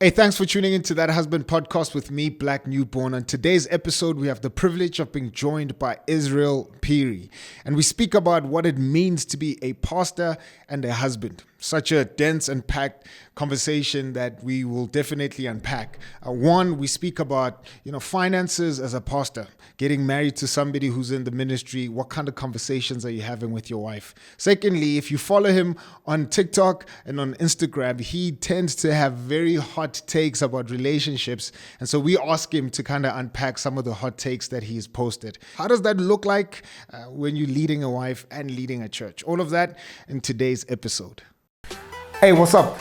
Hey, thanks for tuning into That Husband Podcast with me, Black Newborn. On today's episode, we have the privilege of being joined by Phiri, and we speak about what it means to be a pastor and a husband. Such a dense and packed conversation that we will definitely unpack. One, we speak about, finances as a pastor, getting married to somebody who's in the ministry. What kind of conversations are you having with your wife? Secondly, if you follow him on TikTok and on Instagram, he tends to have very hot takes about relationships. And so we ask him to kind of unpack some of the hot takes that he's posted. How does that look like when you're leading a wife and leading a church? All of that in today's episode. Hey, what's up?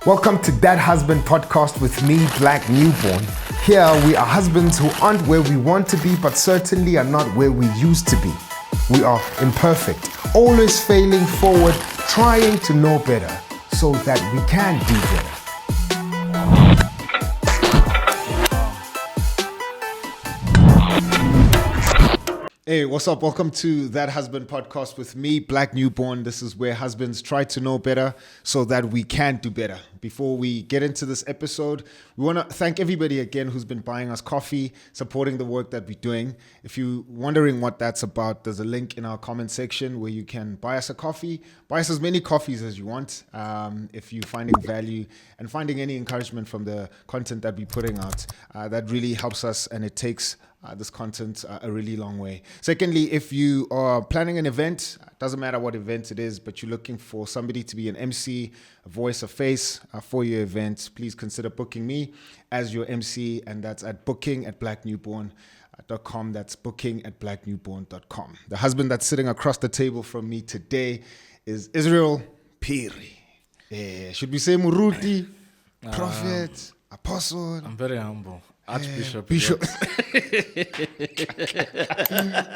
Welcome to That Husband Podcast with me, Black Newborn. Here we are husbands who aren't where we want to be, but certainly are not where we used to be. We are imperfect, always failing forward, trying to know better so that we can do better. Hey, what's up? Welcome to That Husband Podcast with me, Black Newborn. This is where husbands try to know better so that we can do better. Before we get into this episode, we want to thank everybody again who's been buying us coffee, supporting the work that we're doing. If you're wondering what that's about, there's a link in our comment section where you can buy us a coffee. Buy us as many coffees as you want. If you're finding value and finding any encouragement from the content that we're putting out, that really helps us, and it takes this content a really long way. Secondly, if you are planning an event, doesn't matter what event it is, but you're looking for somebody to be an MC, a voice, a face for your event, please consider booking me as your MC, and that's at booking@blacknewborn.com. That's booking@blacknewborn.com. The husband that's sitting across the table from me today is Phiri. Should we say Muruti, prophet, apostle? I'm very humble. Archbishop. Bishop.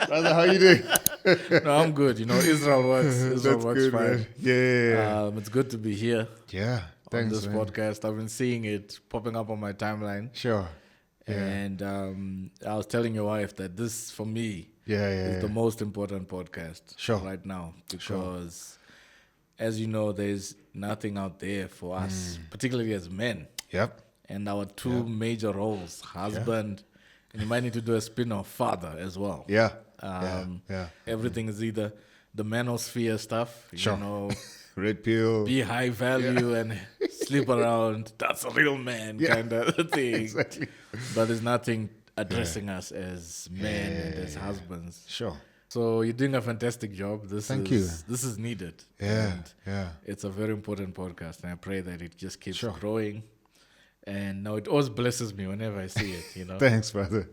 Brother, how you doing? No, I'm good. Israel works. Israel That's works good, fine. man. Yeah. It's good to be here Yeah. on Thanks, this man. podcast. I've been seeing it popping up on my timeline. Sure. Yeah. And I was telling your wife that this, for me, is the most important podcast right now. Because, as you know, there's nothing out there for us, particularly as men. Yep. And our two major roles, husband, and you might need to do a spin-off, father as well. Yeah. Everything is either the manosphere stuff, Red pill. be high value and sleep around. That's a real man kind of thing. Exactly. But there's nothing addressing us as men and as husbands. Sure. So you're doing a fantastic job. Thank you. This is needed. Yeah. And it's a very important podcast, and I pray that it just keeps growing. And now it always blesses me whenever I see it, Thanks, brother.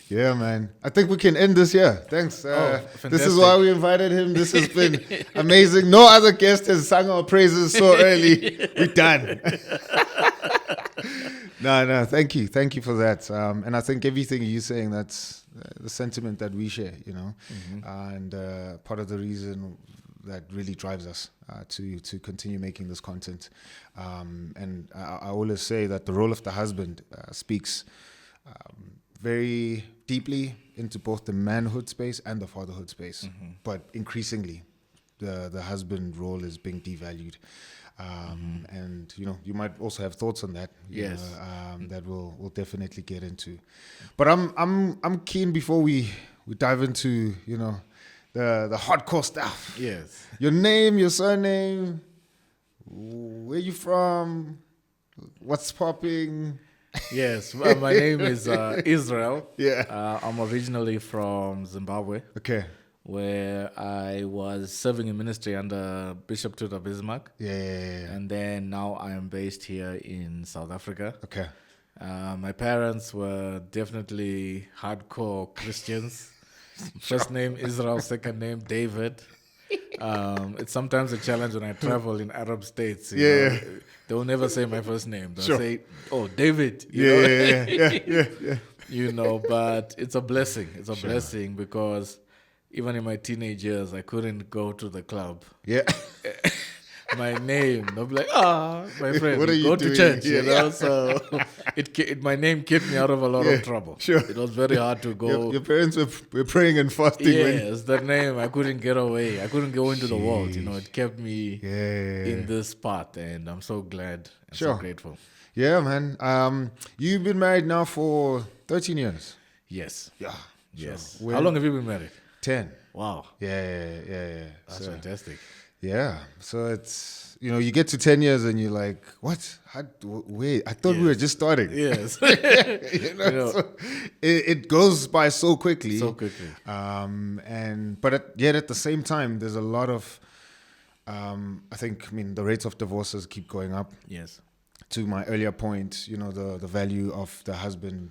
Yeah, man. I think we can end this here. Thanks. This is fantastic. why we invited him. This has been amazing. No other guest has sung our praises so early. We're done. No. Thank you. Thank you for that. And I think everything you're saying, that's the sentiment that we share, and part of the reason that really drives us to continue making this content. And I always say that the role of the husband speaks very deeply into both the manhood space and the fatherhood space. But increasingly, the husband role is being devalued. And, you might also have thoughts on that. That we'll definitely get into. But I'm keen before we dive into, the hardcore stuff. Yes. Your name, your surname, where you from, what's popping? Yes. Well, my name is Israel. Yeah. I'm originally from Zimbabwe. Okay. Where I was serving in ministry under Bishop Tuta Bismarck. Yeah. And then now I am based here in South Africa. Okay. My parents were definitely hardcore Christians. First name Israel, second name David. It's sometimes a challenge when I travel in Arab states. You know, they will never say my first name. They'll say, "Oh, David." You know, but it's a blessing. It's a blessing because even in my teenage years, I couldn't go to the club. Yeah. My name, they'll be like, my friend, What are you go doing? to church, you know. So my name kept me out of a lot of trouble. Sure. It was very hard to go. Your parents were praying and fasting. Yes, the name, I couldn't get away. I couldn't go into the world, you know. It kept me in this path, and I'm so glad and so grateful. Yeah, man. You've been married now for 13 years. Yes. Yeah. Yes. Sure. How long have you been married? 10. Wow. Yeah. That's fantastic. Yeah. So it's, you get to 10 years and you're like, what? Wait, I thought we were just starting. Yes. So it goes by so quickly. So quickly. But yet at the same time, there's a lot of, the rates of divorces keep going up. Yes. To my earlier point, the value of the husband,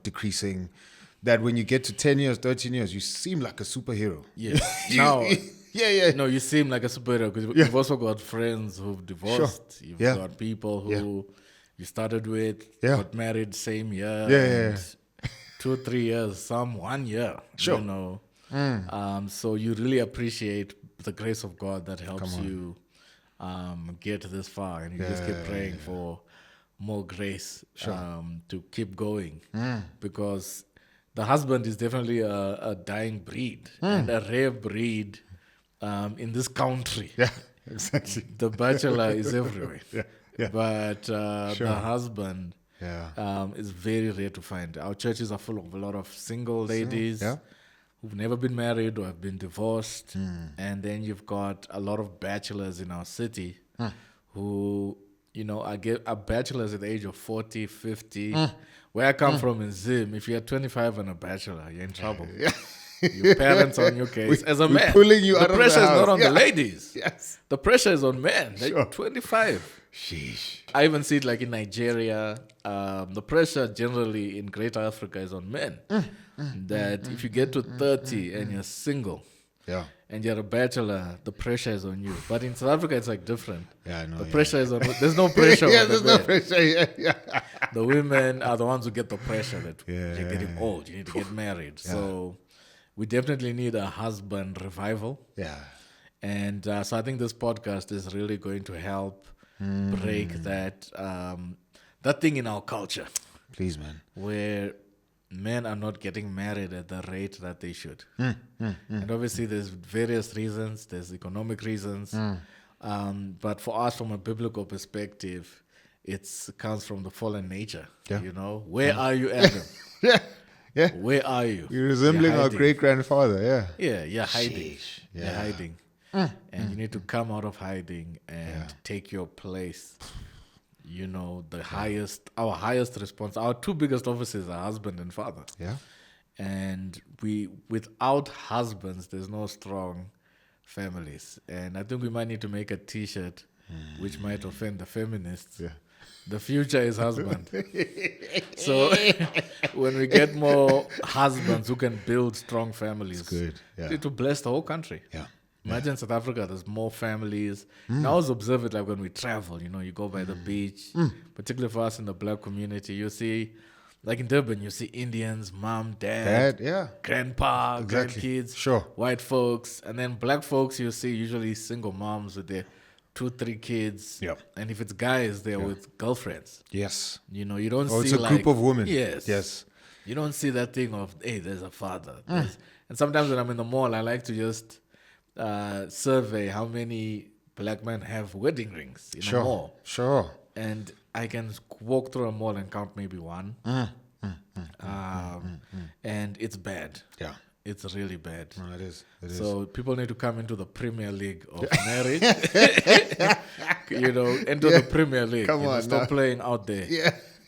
decreasing. That when you get to 10 years, 13 years, you seem like a superhero. Yeah. Now, yeah. No, you seem like a superhero because you've also got friends who've divorced. Sure. You've got people who you started with, got married same year. Yeah. 2 or 3 years, some 1 year. Sure. So you really appreciate the grace of God that helps you get this far, and you just keep praying for more grace to keep going, because the husband is definitely a dying breed and a rare breed in this country. Yeah, exactly. The bachelor is everywhere, Yeah. but the husband Yeah. is very rare to find. Our churches are full of a lot of single ladies who've never been married or have been divorced. And then you've got a lot of bachelors in our city who, are bachelors at the age of 40, 50. Where I come from in Zim, if you're 25 and a bachelor, you're in trouble. Your parents are on your case. As a man, pulling you the out of the pressure is house. not on the ladies. Yes. The pressure is on men. They're Sure. 25. Sheesh. I even see it like in Nigeria. The pressure generally in Greater Africa is on men. That if you get to 30 and you're single and you're a bachelor, the pressure is on you. But in South Africa, it's like different. Yeah, I know. The pressure is on. There's no pressure. Yeah, on the there's no men. pressure. Yeah. The women are the ones who get the pressure that Yeah. you're getting old. You need to get married. So we definitely need a husband revival. Yeah. And so I think this podcast is really going to help break that thing in our culture Please, man. where men are not getting married at the rate that they should. And obviously there's various reasons. There's economic reasons. But for us, from a biblical perspective, it comes from the fallen nature. Yeah. Where are you, Adam? Yeah. Where are you? You're resembling our hiding. great-grandfather, yeah. Yeah, you're hiding. Sheesh. You're Yeah. hiding. And you need to come out of hiding and take your place. Our highest response, our two biggest offices are husband and father. Yeah. And without husbands, there's no strong families. And I think we might need to make a t-shirt which might offend the feminists. Yeah. The future is husband. So when we get more husbands who can build strong families, good. Yeah. it will bless the whole country. Yeah. Imagine South Africa, there's more families. And I always observe it like when we travel, you go by the beach, particularly for us in the black community, you see, like in Durban, you see Indians, mom, dad, grandpa, grandkids, Sure. white folks, and then black folks you see usually single moms with their 2-3 kids. Yep. And if it's guys, they're with girlfriends. Yes. You don't Oh, see it's a like, group of women. Yes. Yes. You don't see that thing of, hey, there's a father. And sometimes when I'm in the mall, I like to just survey how many black men have wedding rings in a mall. Sure. And I can walk through a mall and count maybe one. And it's bad. Yeah. It's really bad. No, it is. So people need to come into the Premier League of marriage. Enter the Premier League. Come on stop now. playing out there.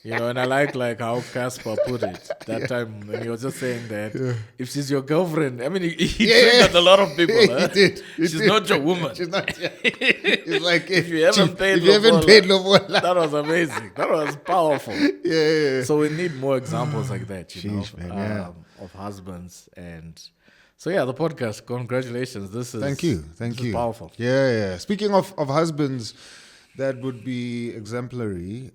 Yeah. And I like how Casper put it that time when he was just saying that if she's your girlfriend, I mean, he triggered a lot of people. He did. She's not your woman. She's not. Yeah. It's like If you haven't paid Lobola. that was amazing. That was powerful. Yeah. So we need more examples like that, Sheesh, man, of husbands. And so, the podcast, congratulations. This is Thank you. This is powerful. Yeah. Speaking of husbands that would be exemplary,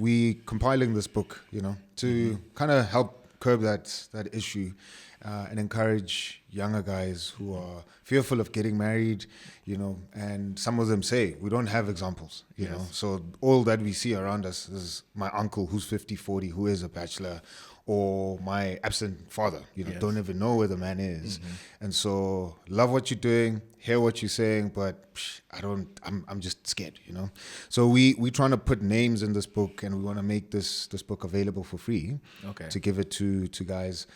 we compiling this book, to kind of help curb that issue. and encourage younger guys who are fearful of getting married, and some of them say, we don't have examples, you know. So all that we see around us is my uncle who's 50, 40, who is a bachelor, or my absent father, don't even know where the man is. And so love what you're doing, hear what you're saying, but I'm just scared, So we're trying to put names in this book, and we want to make this book available for free, to give it to guys,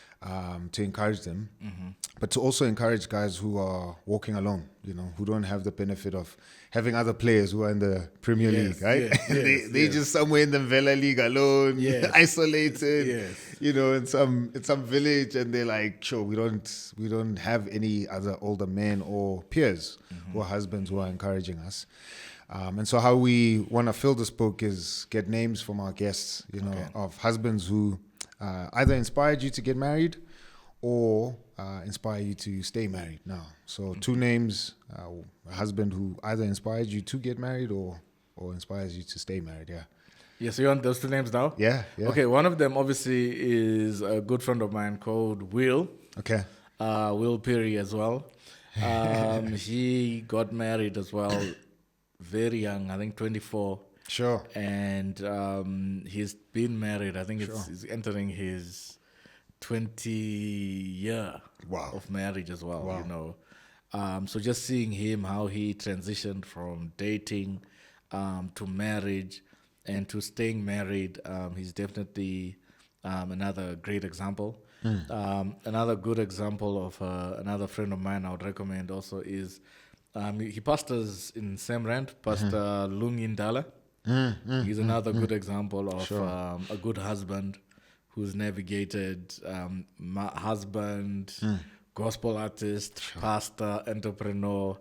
to encourage them, but to also encourage guys who are walking alone, who don't have the benefit of having other players who are in the Premier League, right? They're just somewhere in the Vela League alone, isolated, in some village, and they're like, sure, we don't have any other older men or peers who are husbands who are encouraging us. And so how we want to fill this book is get names from our guests, of husbands who either inspired you to get married or inspire you to stay married now. So 2 names, a husband who either inspired you to get married or inspires you to stay married, Yeah, so you want those 2 names now? Yeah. Okay, one of them obviously is a good friend of mine called Will. Okay. Will Phiri as well. He got married as well very young, I think 24. Sure. And he's been married, I think he's entering his 20 year of marriage as well, So just seeing him, how he transitioned from dating to marriage and to staying married, he's definitely another great example. Another good example of another friend of mine I would recommend also is he pastors in Semrand, Pastor Lungi Ndala. He's another good example of a good husband who's navigated husband, gospel artist, pastor, entrepreneur,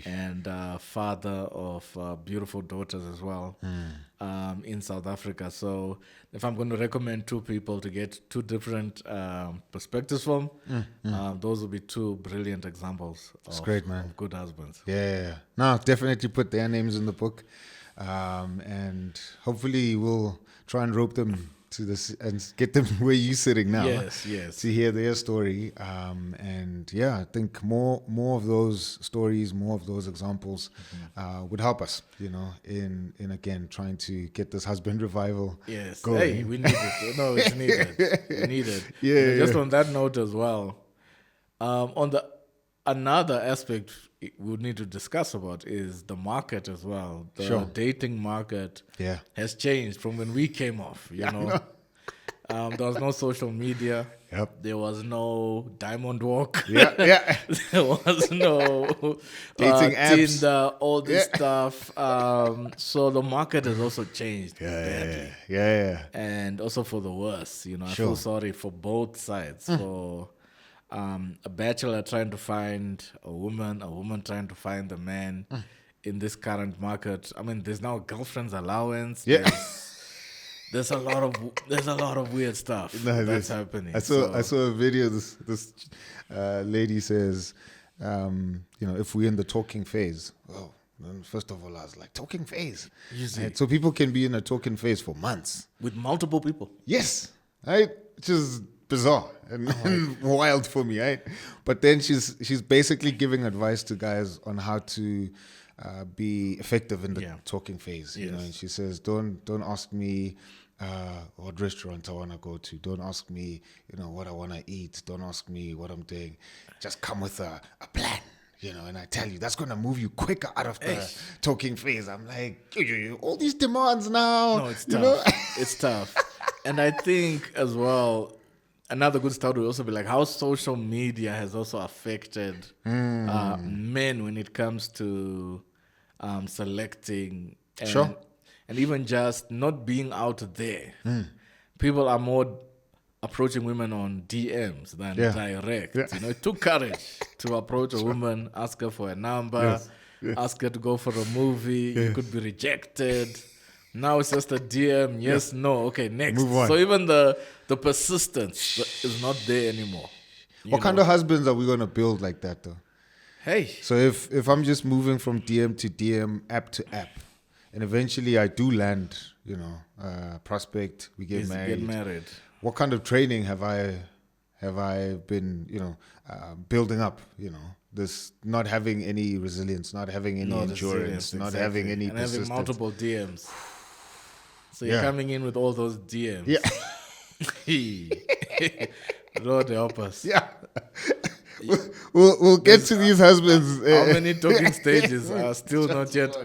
and father of beautiful daughters as well in South Africa. So if I'm going to recommend 2 people to get 2 different perspectives from, those will be 2 brilliant examples of good husbands. Yeah. No, definitely put their names in the book. And hopefully we'll try and rope them to this and get them where you're sitting now. Yes. To hear their story. And I think more of those stories, more of those examples would help us, in again trying to get this husband revival going. Hey, we need it. No, it's needed. We need it. Just on that note as well, another aspect we would need to discuss about is the market as well. The dating market has changed from when we came off, There was no social media. There was no Diamond Walk. There was no dating apps. Tinder, all this stuff. So the market has also changed badly. And also for the worse, I feel sorry for both sides. For a bachelor trying to find a woman trying to find a man in this current market. I mean, there's now girlfriend's allowance. There's a lot of weird stuff that's happening. I saw a video. This lady says, if we're in the talking phase. Well, first of all, I was like, talking phase. Right? So people can be in a talking phase for months with multiple people. Yes, right. Which is bizarre and wild for me, right? But then she's basically giving advice to guys on how to be effective in the talking phase, and she says, don't ask me what restaurant I want to go to. Don't ask me, what I want to eat. Don't ask me what I'm doing. Just come with a plan, and I tell you, that's going to move you quicker out of the talking phase. I'm like, all these demands now. No, it's tough. It's tough. And I think as well, another good start would also be like how social media has also affected men when it comes to selecting and even just not being out there. People are more approaching women on DMs than direct. It took courage to approach a woman, ask her for a number, ask her to go for a movie. You could be rejected. Now it's just a DM, yes, no, okay, next. So even the persistence is not there anymore. What kind of husbands are we going to build like that, though? Hey. So if I'm just moving from DM to DM, app to app, and eventually I do land, prospect, we get married. Get married. What kind of training have have I been, building up, this not having any resilience, not having any No endurance, resilience, not exactly. having any and having persistence. multiple DMs. So you're Yeah. coming in with all those DMs. Yeah. Lord help us. Yeah. We'll get to these husbands. How many talking stages are still not yet?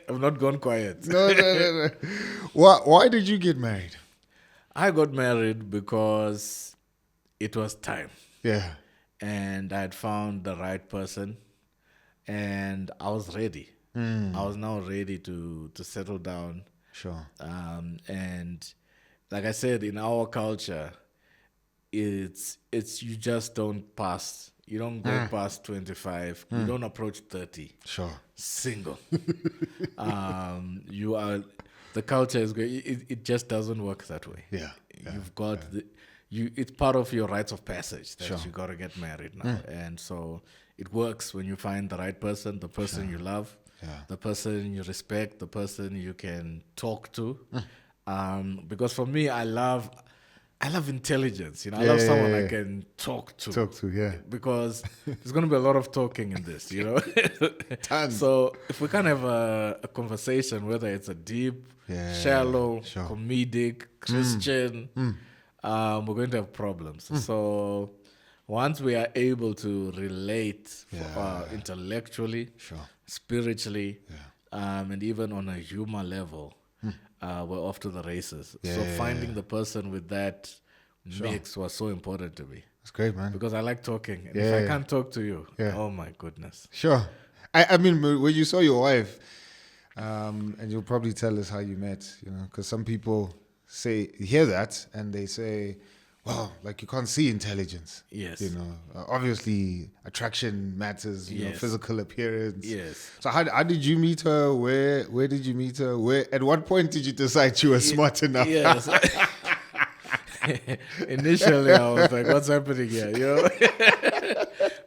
I've not gone quiet. No. Why did you get married? I got married because it was time. Yeah. And I had found the right person, and I was ready. I was now ready to settle down. Sure. And like I said, in our culture, it's you just don't pass. You don't go past 25. You don't approach 30. Sure. Single. You are. The culture is going. It just doesn't work that way. Yeah. You've got it's part of your rites of passage that Sure. you got to get married now, and so it works when you find the right person, the person you love, the person you respect, the person you can talk to. Because for me, I love intelligence. I love someone I can talk to. Because there's going to be a lot of talking in this. Tons. So if we can't have a conversation, whether it's a deep, shallow, comedic, Christian, we're going to have problems. So once we are able to relate intellectually, spiritually, and even on a humor level, we're off to the races. So finding the person with that mix was so important to me. That's great, man. Because I like talking. And if I can't talk to you, oh my goodness. Sure. I mean, when you saw your wife, and you'll probably tell us how you met, because some people hear that and they say, well, like you can't see intelligence. Yes. Obviously attraction matters, physical appearance. Yes. So how did you meet her? Where did you meet her? At what point did you decide she was smart enough? Yes. Initially, I was like, what's happening here?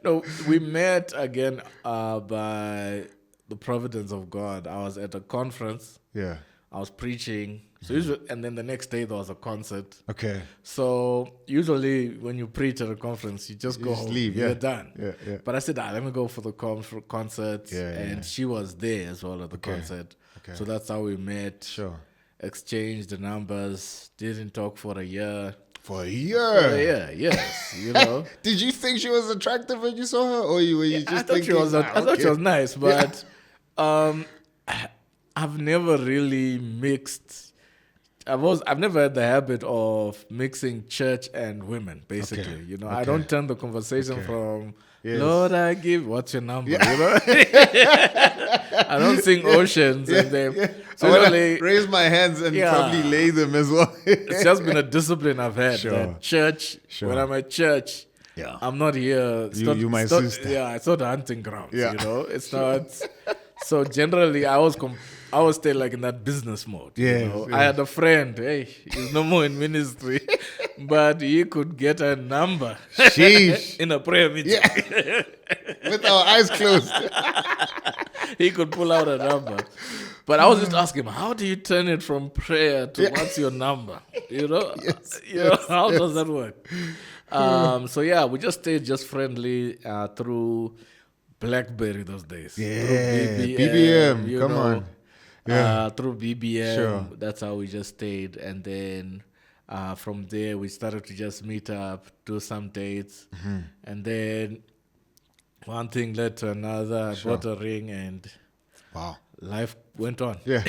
No, we met again by the providence of God. I was at a conference. Yeah. I was preaching. So usually, and then the next day there was a concert. Okay. So usually when you preach at a conference, you just go home. Leave, You're done. Yeah. But I said, let me go for the concert. And she was there as well at the concert. Okay. So that's how we met. Sure. Exchanged the numbers. Didn't talk for a year. For a year? Yes. Did you think she was attractive when you saw her, or were you just thinking? I thought she was nice, but I've never really mixed. I've never had the habit of mixing church and women. Basically, I don't turn the conversation from Lord, I give. What's your number? I don't sing oceans and then. So I raise my hands and probably lay them as well. It's just been a discipline I've had. Sure. That church, when I'm at church, I'm not here. You my sister. Yeah, it's not a hunting ground. Yeah. It's not. So generally, I always stay like in that business mode. Yes. I had a friend. Hey, he's no more in ministry, but he could get a number. Sheesh. In a prayer meeting. Yeah. With our eyes closed. He could pull out a number. But I was just asking him, how do you turn it from prayer to what's your number? How does that work? So we just stayed friendly through BlackBerry those days. Yeah, through BBM, come on. Yeah. Through BBM, Sure. That's how we just stayed. And then from there, we started to just meet up, do some dates. Mm-hmm. And then one thing led to another. I bought a ring and life went on. Yeah.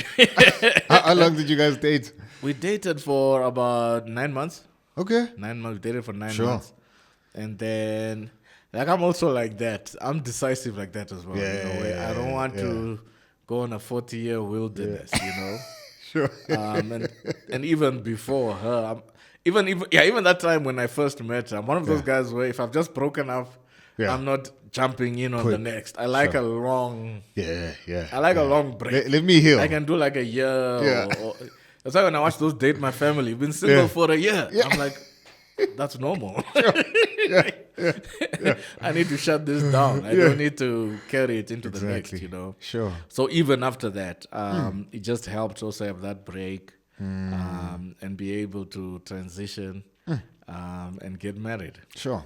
How long did you guys date? We dated for about 9 months. Okay. 9 months. We dated for 9 months. And then, I'm also like that. I'm decisive like that as well. I don't want to go on a 40-year wilderness, Sure. And even before her, even that time when I first met her, I'm one of those guys where if I've just broken up, I'm not jumping in on the next. I like a long... I like a long break. Let me heal. I can do like a year. Or that's why when I watch those Date My Family, been single for a year. I'm like, that's normal. I need to shut this down. I don't need to carry it into the next, Sure. So even after that, it just helped also have that break and be able to transition and get married. Sure.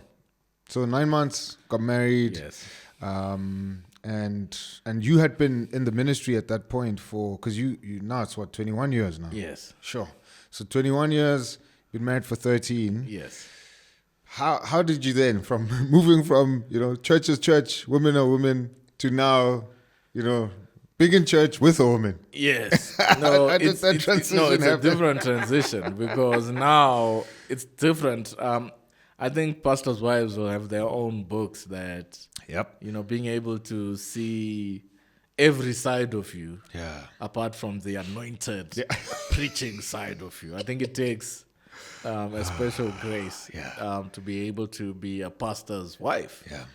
So 9 months, got married. Yes. And you had been in the ministry at that point because you now it's 21 years now. Yes. Sure. So 21 years, been married for 13. Yes. How did you then, from moving from, church is church, women are women, to now, big in church with a woman? Yes. No, How did it's that it's transition a happen? different transition because now it's different. I think pastors' wives will have their own books that, Yep. being able to see every side of you, apart from the anointed preaching side of you. I think it takes a special grace to be able to be a pastor's wife. Yeah.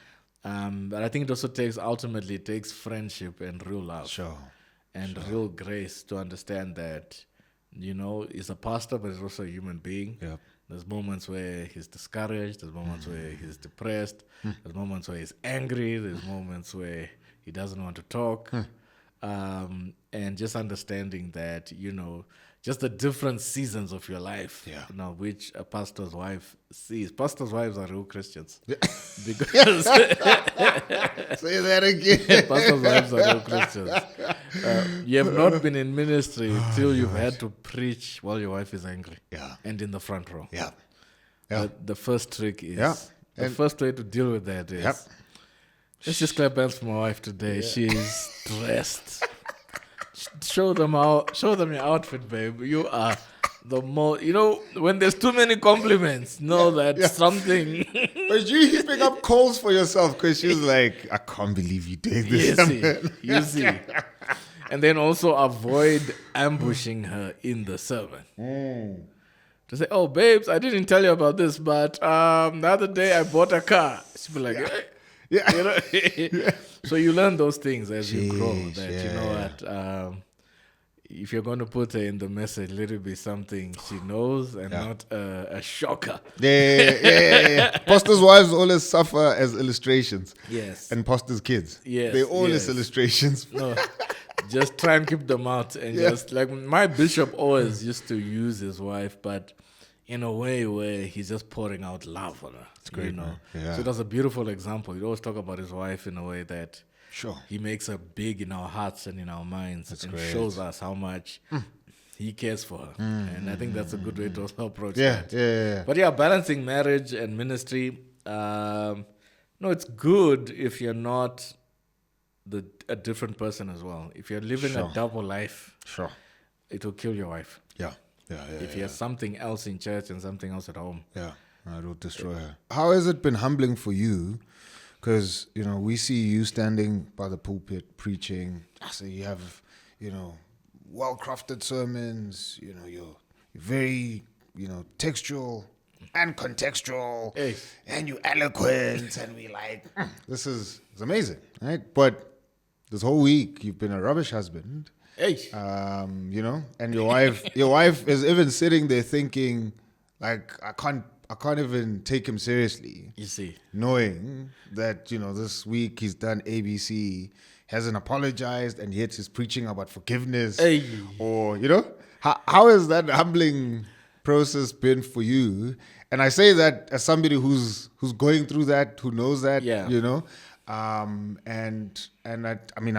But I think it also ultimately takes friendship and real love. Sure. And real grace to understand that, he's a pastor, but he's also a human being. Yep. There's moments where he's discouraged. There's moments where he's depressed. There's moments where he's angry. There's moments where he doesn't want to talk. And just understanding that, just the different seasons of your life, which a pastor's wife sees. Pastors' wives are real Christians. Because Say that again. pastors' wives are real Christians. You have not been in ministry till you've had to preach while your wife is angry. Yeah. And in the front row. Yeah. The first trick is, the And- first way to deal with that is, let's just clap hands for my wife today. She's dressed. Show them your outfit, babe. You are the most, when there's too many compliments, know that something. But you heaping up calls for yourself because she's like, I can't believe you did this. You see. And then also avoid ambushing her in the sermon. To say, oh, babes, I didn't tell you about this, but the other day I bought a car. She'll be like, So you learn those things as you grow. That you know what, if you're going to put her in the message, let it be something she knows and not a shocker. Yeah. Pastors' wives always suffer as illustrations. Yes. And pastors' kids. Yes, They're always yes. illustrations. No, just try and keep them out. And just like my bishop always used to use his wife, but in a way where he's just pouring out love on her. It's great, man. Yeah. So that's a beautiful example. He always talk about his wife in a way that Sure. he makes her big in our hearts and in our minds and great. shows us how much he cares for her. And I think that's a good way to also approach Yeah. that. But balancing marriage and ministry, it's good if you're not a different person as well. If you're living a double life, Sure. it will kill your wife. Yeah. If you have something else in church and something else at home. Yeah. It will destroy her. How has it been humbling for you? Because, we see you standing by the pulpit preaching. So you have, well-crafted sermons. You're very, textual and contextual. Hey. And you're eloquent. And we like, this is amazing, right? But this whole week, you've been a rubbish husband. Hey. And your wife is even sitting there thinking, like, I can't even take him seriously. You see. Knowing that, this week he's done ABC, hasn't apologized, and yet he's preaching about forgiveness. Hey. Or, how has that humbling process been for you? And I say that as somebody who's going through that, who knows that, I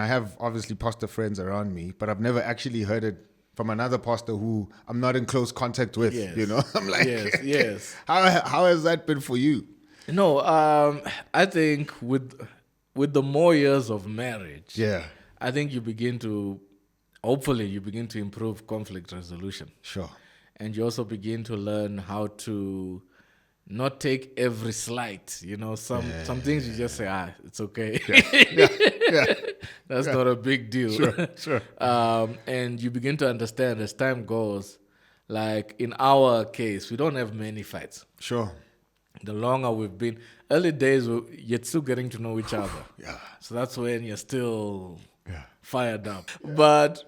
have obviously pastor friends around me, but I've never actually heard it from another pastor who I'm not in close contact with. Yes. I'm like, yes. How has that been for you? No, I think with the more years of marriage, I think hopefully you begin to improve conflict resolution. Sure. And you also begin to learn how to not take every slight. Some things you just say, it's okay. That's not a big deal. Sure. And you begin to understand as time goes, like in our case, we don't have many fights. Sure. The longer we've been, early days, you're still getting to know each other. Yeah. So that's when you're still fired up. But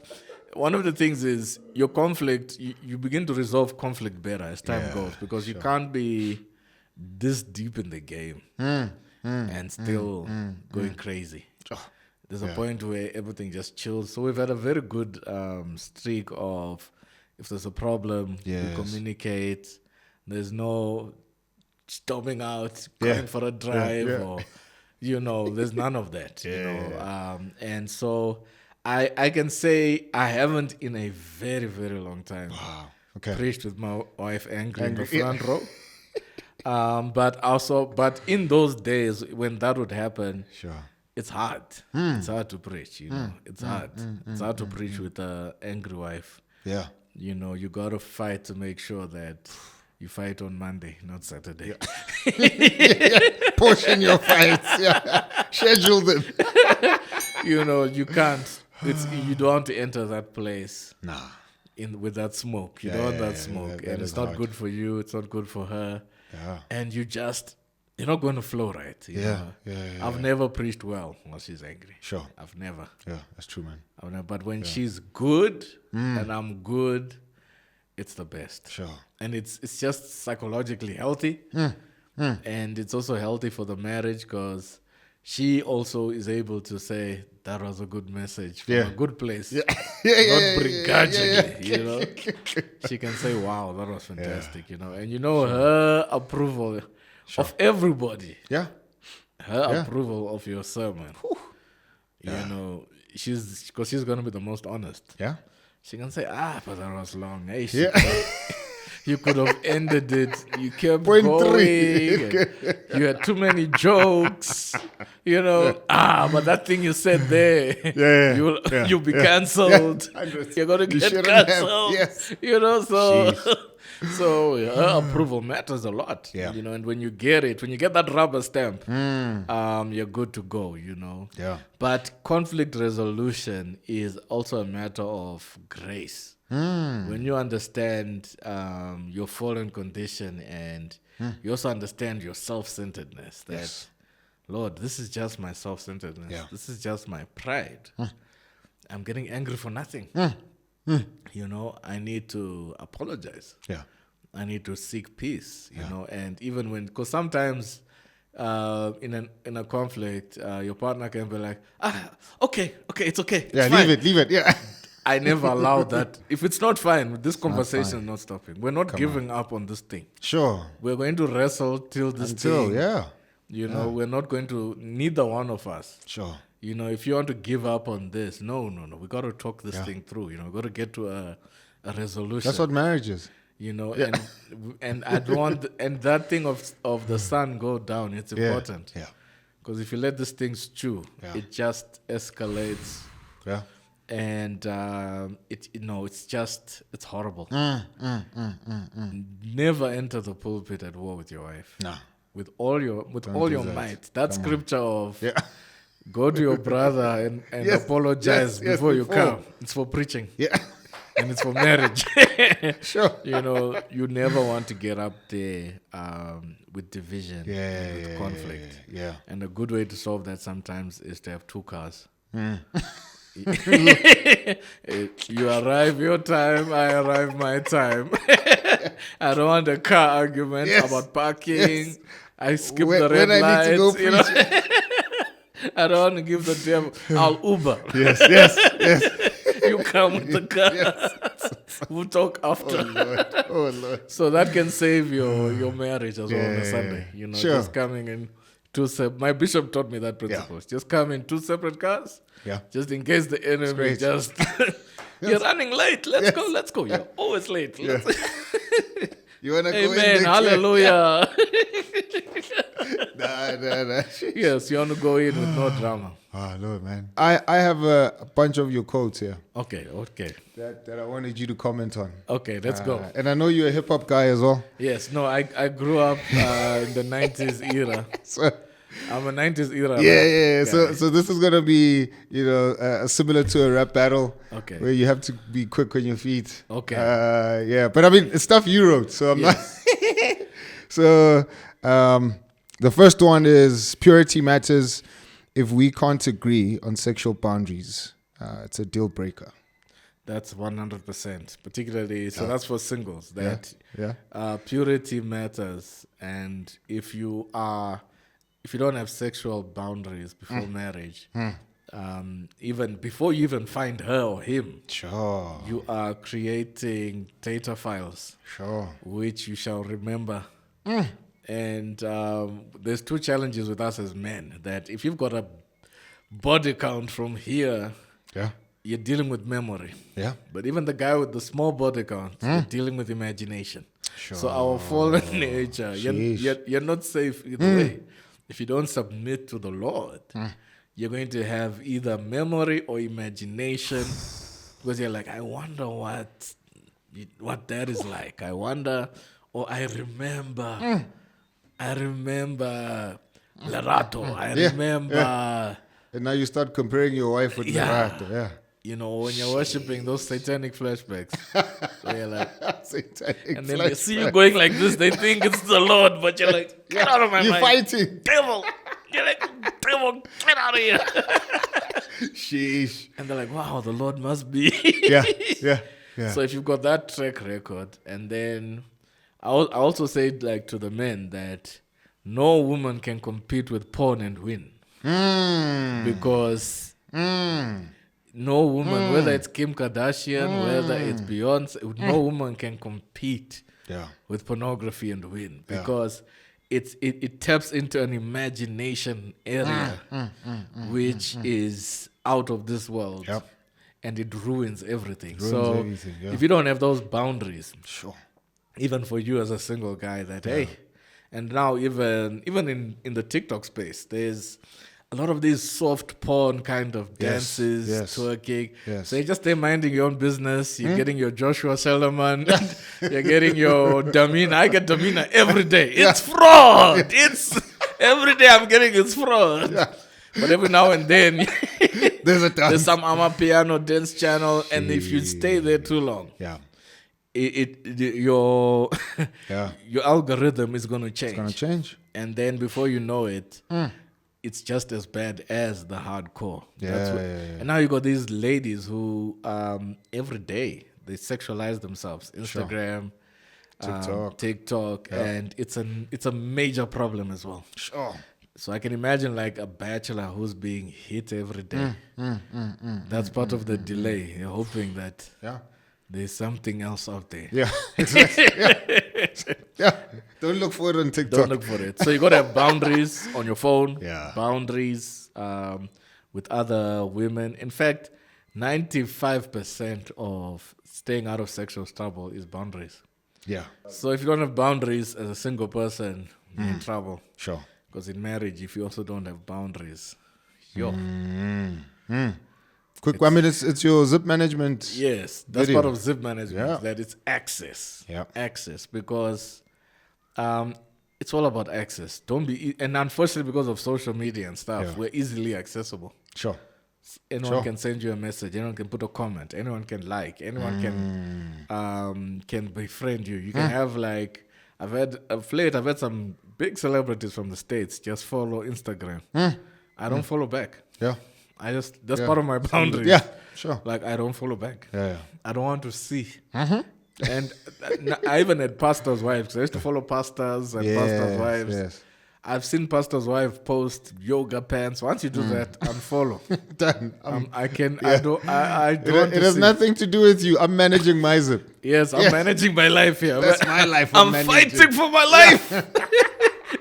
one of the things is your conflict, you begin to resolve conflict better as time goes, because you can't be this deep in the game and still going crazy. There's a point where everything just chills. So we've had a very good streak of, if there's a problem, we communicate. There's no storming out, going for a drive, or there's none of that. And so I can say I haven't in a very, very long time preached with my wife angry in the front row. But in those days when that would happen, it's hard. It's hard to preach, It's hard. It's hard to preach with an angry wife. Yeah. You got to fight to make sure that you fight on Monday, not Saturday. Portion your fights. Schedule them. You can't. You don't want to enter that place. Nah. With that smoke. You don't want that smoke. And it's not hard. good for you. It's not good for her. Yeah. And you're not going to flow right. I've never preached well while she's angry. Sure. I've never. Yeah, that's true, man. But when she's good and I'm good, it's the best. Sure. And it's just psychologically healthy. And it's also healthy for the marriage because she also is able to say, that was a good message from a good place. Not begrudgingly, She can say, wow, that was fantastic, And her approval of everybody. Yeah. Her approval of your sermon. She's going to be the most honest. Yeah. She can say, but that was long. Hey, you could have ended it. You kept going. You had too many jokes. But that thing you said there, you'll be cancelled. You're going to get cancelled. Yes. So her approval matters a lot. And when you get it, when you get that rubber stamp, you're good to go, Yeah. But conflict resolution is also a matter of grace. When you understand your fallen condition and you also understand your self-centeredness, that, Lord, this is just my self-centeredness. Yeah. This is just my pride. I'm getting angry for nothing. I need to apologize. Yeah. I need to seek peace, and even because sometimes in a conflict, your partner can be like, okay, it's okay. Yeah, it's leave it. Yeah. I never allow that. If it's not fine, this conversation is not stopping. We're not giving up on this thing. Sure. We're going to wrestle till this thing. We're not going to, neither one of us. Sure. If you want to give up on this, no. We got to talk this thing through. We got to get to a resolution. That's what marriage is. And I don't want, and that thing of the sun go down, it's important. Yeah. Because if you let this thing stew, it just escalates. Yeah. And it's horrible. Never enter the pulpit at war with your wife. No. With all your might. That scripture of go to your brother and apologize before you come. It's for preaching. Yeah. And it's for marriage. Sure. You never want to get up there with division, with conflict. Yeah. And a good way to solve that sometimes is to have two cars. You arrive your time, I arrive my time. I don't want a car argument about parking. I skip the red lights. Need to go I don't want to give the devil. I'll Uber. Yes. You come with the car. We'll talk after. Oh Lord. So that can save your marriage as well on a Sunday. Sure. Just coming in my bishop taught me that principle. Just come in two separate cars. Yeah. Just in case the enemy just you're running late. Let's go. You're always late. You wanna go in? Amen. Hallelujah. Nah. Yes, you want to go in with no drama. Oh Lord, man. I have a bunch of your quotes here. Okay. That I wanted you to comment on. Okay, let's go. And I know you're a hip hop guy as well. Yes. No, I grew up in the 90s era. So, I'm a 90s era. Yeah. So this is gonna be, similar to a rap battle. Okay. Where you have to be quick on your feet. Okay. But I mean, it's stuff you wrote, so I'm not. So, the first one is purity matters. If we can't agree on sexual boundaries, it's a deal breaker. That's 100%. Particularly, so that's for singles. That Yeah. Purity matters, and if you don't have sexual boundaries before marriage, even before you even find her or him, Sure. you are creating data files, Sure. which you shall remember And there's two challenges with us as men, that if you've got a body count from here, Yeah. you're dealing with memory. Yeah. But even the guy with the small body count, you're dealing with imagination. Sure. So our fallen nature, you're not safe either way. If you don't submit to the Lord, you're going to have either memory or imagination, because you're like, I wonder what that is like. I wonder, or I remember Lerato. I remember. And now you start comparing your wife with Lerato. Yeah. You know, when you're worshiping those satanic flashbacks. So you're like, Satanic and then they see you going like this, they think it's the Lord, but you're like, get out of my You're mind. fighting. Devil. You're like, devil, get out of here. Sheesh. And they're like, wow, the Lord must be. Yeah. So if you've got that track record, and then I also say like to the men that no woman can compete with porn and win. Because no woman, whether it's Kim Kardashian, whether it's Beyonce, no woman can compete with pornography and win, because it taps into an imagination area which is out of this world, and it ruins everything. If you don't have those boundaries, even for you as a single guy, that hey, and now even in the TikTok space, there's a lot of these soft porn kind of dances, twerking. So you're just there minding your own business. You're getting your Joshua Sellerman. You're getting your Damina. I get Damina every day. It's fraud. It's every day I'm getting it's fraud. But every now and then there's some Amapiano dance channel, and if you stay there too long, your algorithm is going to change. It's going to change. And then before you know it, it's just as bad as the hardcore. And now you got these ladies who every day they sexualize themselves. Instagram, TikTok, and it's a major problem as well. So I can imagine like a bachelor who's being hit every day. That's part of the delay. You're hoping that there's something else out there. Don't look for it on TikTok. Don't look for it. So you got to have boundaries on your phone, boundaries with other women. In fact, 95% of staying out of sexual trouble is boundaries. So if you don't have boundaries as a single person, you're in trouble. Because in marriage, if you also don't have boundaries, Quick, I mean, it's your zip management. Yes, that's part of zip management. That it's access. Access, because it's all about access. And unfortunately, because of social media and stuff, we're easily accessible. Anyone can send you a message. Anyone can put a comment. Anyone can like. Anyone can befriend you. You can have like I've had some big celebrities from the States just follow Instagram. I don't follow back. That's part of my boundaries. Like I don't follow back. I don't want to see. And I even had pastors' wives, because I used to follow pastors and pastors' wives. I've seen pastors' wives post yoga pants. Once you do that, unfollow. Done. I don't. It has nothing to do with you. I'm managing my zip. Yes, I'm managing my life here. That's my life. I'm fighting for my life.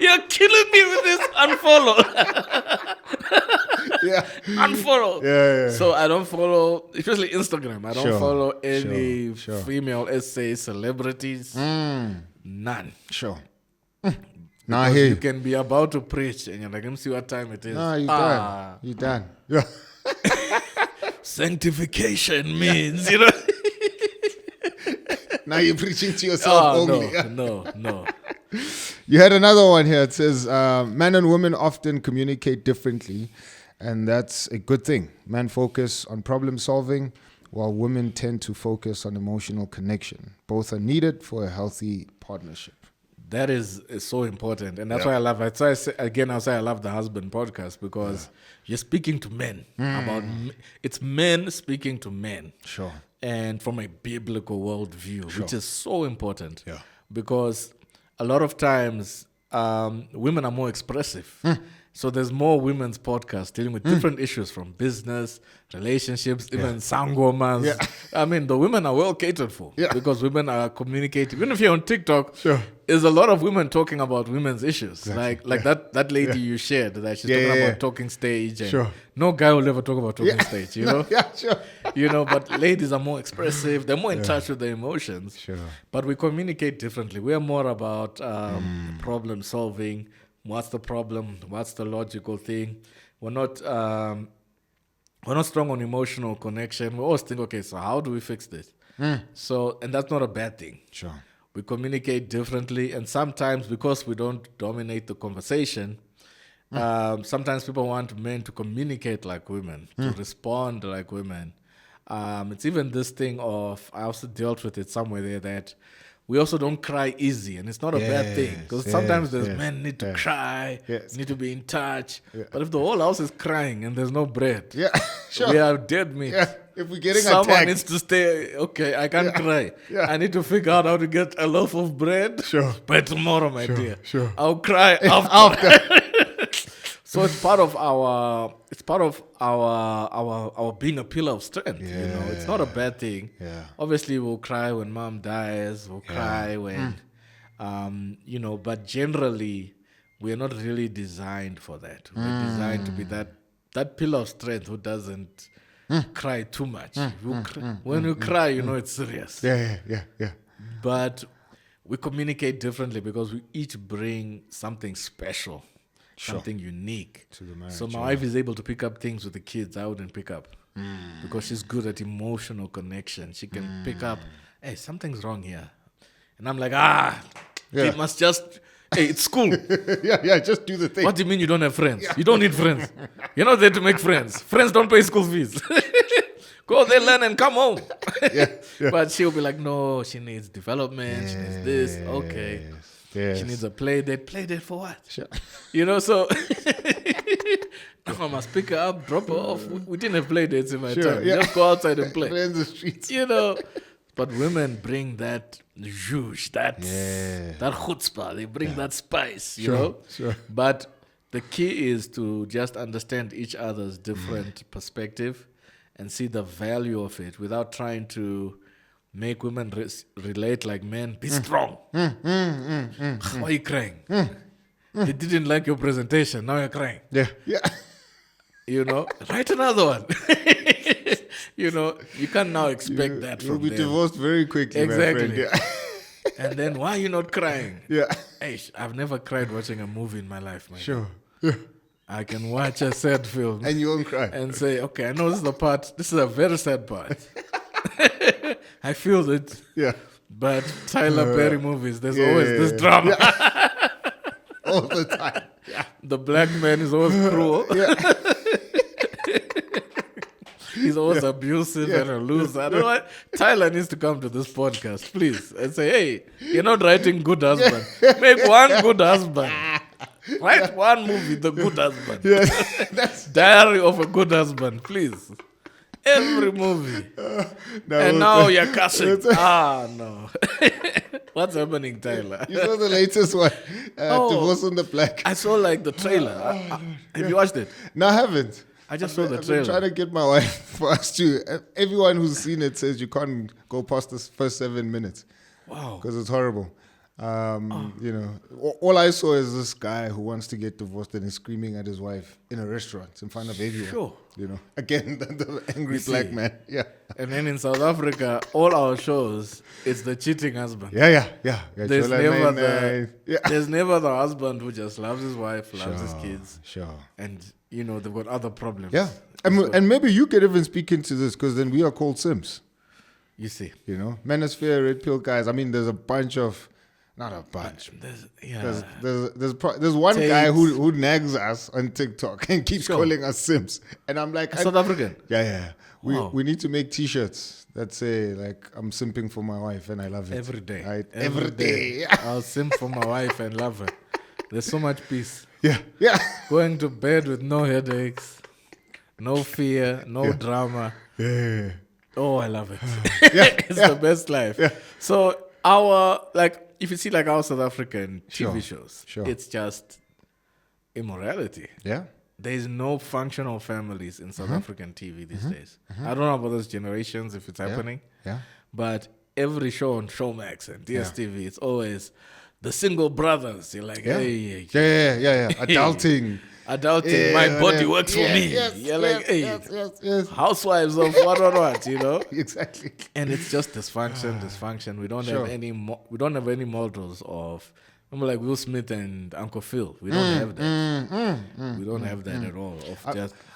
You're killing me with this unfollow. Unfollow. So I don't follow, especially Instagram. I don't follow any female essay celebrities. None. Now I hear you can be about to preach and you're like, let me see what time it is. No, you're done. You're done. Sanctification means, you know. Now you're preaching to yourself only. No. You had another one here. It says, men and women often communicate differently, and that's a good thing. Men focus on problem solving, while women tend to focus on emotional connection. Both are needed for a healthy partnership. That is so important, and that's why I love it. So I'll say I love the Husband podcast, because you're speaking to men about it's men speaking to men, and from a biblical worldview, which is so important, because a lot of times women are more expressive. So there's more women's podcasts dealing with different issues, from business, relationships, even sangomas. I mean, the women are well catered for because women are communicating. Even if you're on TikTok, is a lot of women talking about women's issues. Exactly. Like that lady you shared that she's talking about talking stage. And Sure. no guy will ever talk about talking stage, you know? Yeah, sure. But ladies are more expressive. They're more in touch with their emotions. Sure. But we communicate differently. We are more about problem solving. What's the problem? What's the logical thing? We're not strong on emotional connection. We always think, okay, so how do we fix this? So, and that's not a bad thing. Sure. We communicate differently, and sometimes because we don't dominate the conversation, sometimes people want men to communicate like women, to respond like women. It's even this thing of, I also dealt with it somewhere there, that we also don't cry easy, and it's not a bad thing, because sometimes there's men need to cry, need to be in touch. But if the whole house is crying and there's no bread, Sure. we are dead meat. Yeah. If we're getting Someone attacked. needs to stay. Okay, I can't cry. Yeah. I need to figure out how to get a loaf of bread. Sure. By tomorrow, my dear. Sure. I'll cry after. So it's part of our. It's part of our being a pillar of strength. It's not a bad thing. Yeah. Obviously, we'll cry when mom dies. We'll cry when, But generally, we're not really designed for that. We're designed to be that pillar of strength who doesn't cry too much. When you cry, it's serious. Yeah. But we communicate differently because we each bring something special, something unique to the marriage. So my wife is able to pick up things with the kids I wouldn't pick up because she's good at emotional connection. She can pick up, hey, something's wrong here. And I'm like, it must just... Hey, it's school. yeah, just do the thing. What do you mean you don't have friends? You don't need friends. You're not there to make friends. Friends don't pay school fees. Go there, learn, and come home. But she'll be like, no, she needs development. She needs this. Okay. Yes. She needs a play date. Play date for what? Sure. So I must pick her up, drop her off. We didn't have play dates in my time. Yeah. Just go outside and play. Play in the streets. But women bring that zhuzh, that chutzpah. They bring that spice, you know. Sure. But the key is to just understand each other's different perspective and see the value of it without trying to make women relate like men. Be strong. Why are you crying? They didn't like your presentation. Now you're crying. Yeah. Write another one. You can't now expect that from You'll be them. divorced very quickly, Exactly. my friend. And then why are you not crying? Yeah. Hey, I've never cried watching a movie in my life, man. Sure. Yeah. I can watch a sad film And you won't cry. and say, okay, I know this is the part. This is a very sad part. I feel it. Yeah. But Tyler Perry movies, there's always this drama. All the time. Yeah. The black man is always cruel. Yeah. He's always abusive and a loser. I don't know what. Tyler needs to come to this podcast, please, and say, hey, you're not writing Good Husband. Make one Good Husband. Write one movie, The Good Husband. Yeah. Diary of a Good Husband, please. Every movie. And now you're cussing. No. What's happening, Tyler? You saw the latest one, Divorce on the Black. I saw like the trailer. Have you watched it? No, I haven't. I just saw the I've been trailer. trying to get my wife for us to. Everyone who's seen it says you can't go past the first 7 minutes. Wow. Because it's horrible. All I saw is this guy who wants to get divorced and is screaming at his wife in a restaurant in front of everyone. Sure. Again, the angry black man. Yeah. And then in South Africa, all our shows, it's the cheating husband. Yeah. There's Chola never 99. there's never the husband who just loves his wife, loves his kids. Sure. And, they've got other problems. Yeah. And maybe you could even speak into this because then we are called Sims. You see. Manosphere, Red Pill guys. I mean, there's a bunch of... Not a bunch. There's one guy who nags us on TikTok and keeps calling us Sims. And I'm like... South African? Yeah. We need to make T-shirts that say, like, I'm simping for my wife and I love it. Every day. Right? Every day. I'll simp for my wife and love her. There's so much peace. Yeah. Going to bed with no headaches, no fear, no drama. Yeah. Oh, I love it. It's the best life. Yeah. So if you see like our South African TV shows, it's just immorality. Yeah. There's no functional families in South African TV these days. I don't know about those generations if it's happening. Yeah. But every show on Showmax and DSTV, it's always the single brothers. You're like, hey. Yeah. Adulting. Adulting, my body works for me. You're like, hey, housewives of what, you know? Exactly. And it's just dysfunction. We don't have any. We don't have any models of. Remember, like Will Smith and Uncle Phil. We don't have that. We don't have that at all.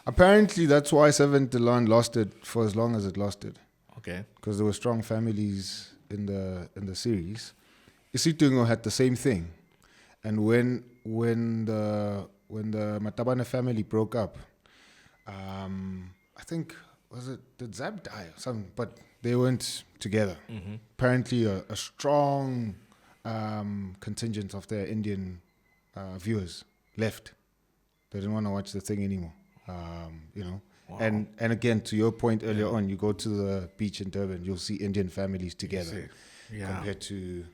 Apparently, that's why Seventh Delon lost it for as long as it lasted. Okay. Because there were strong families in the series. Isitungo had the same thing, and when the Matabane family broke up, I think did Zab die or something? But they went together. Apparently, a strong contingent of their Indian viewers left. They didn't want to watch the thing anymore. You know. Wow. And again, to your point earlier on, you go to the beach in Durban, you'll see Indian families together compared to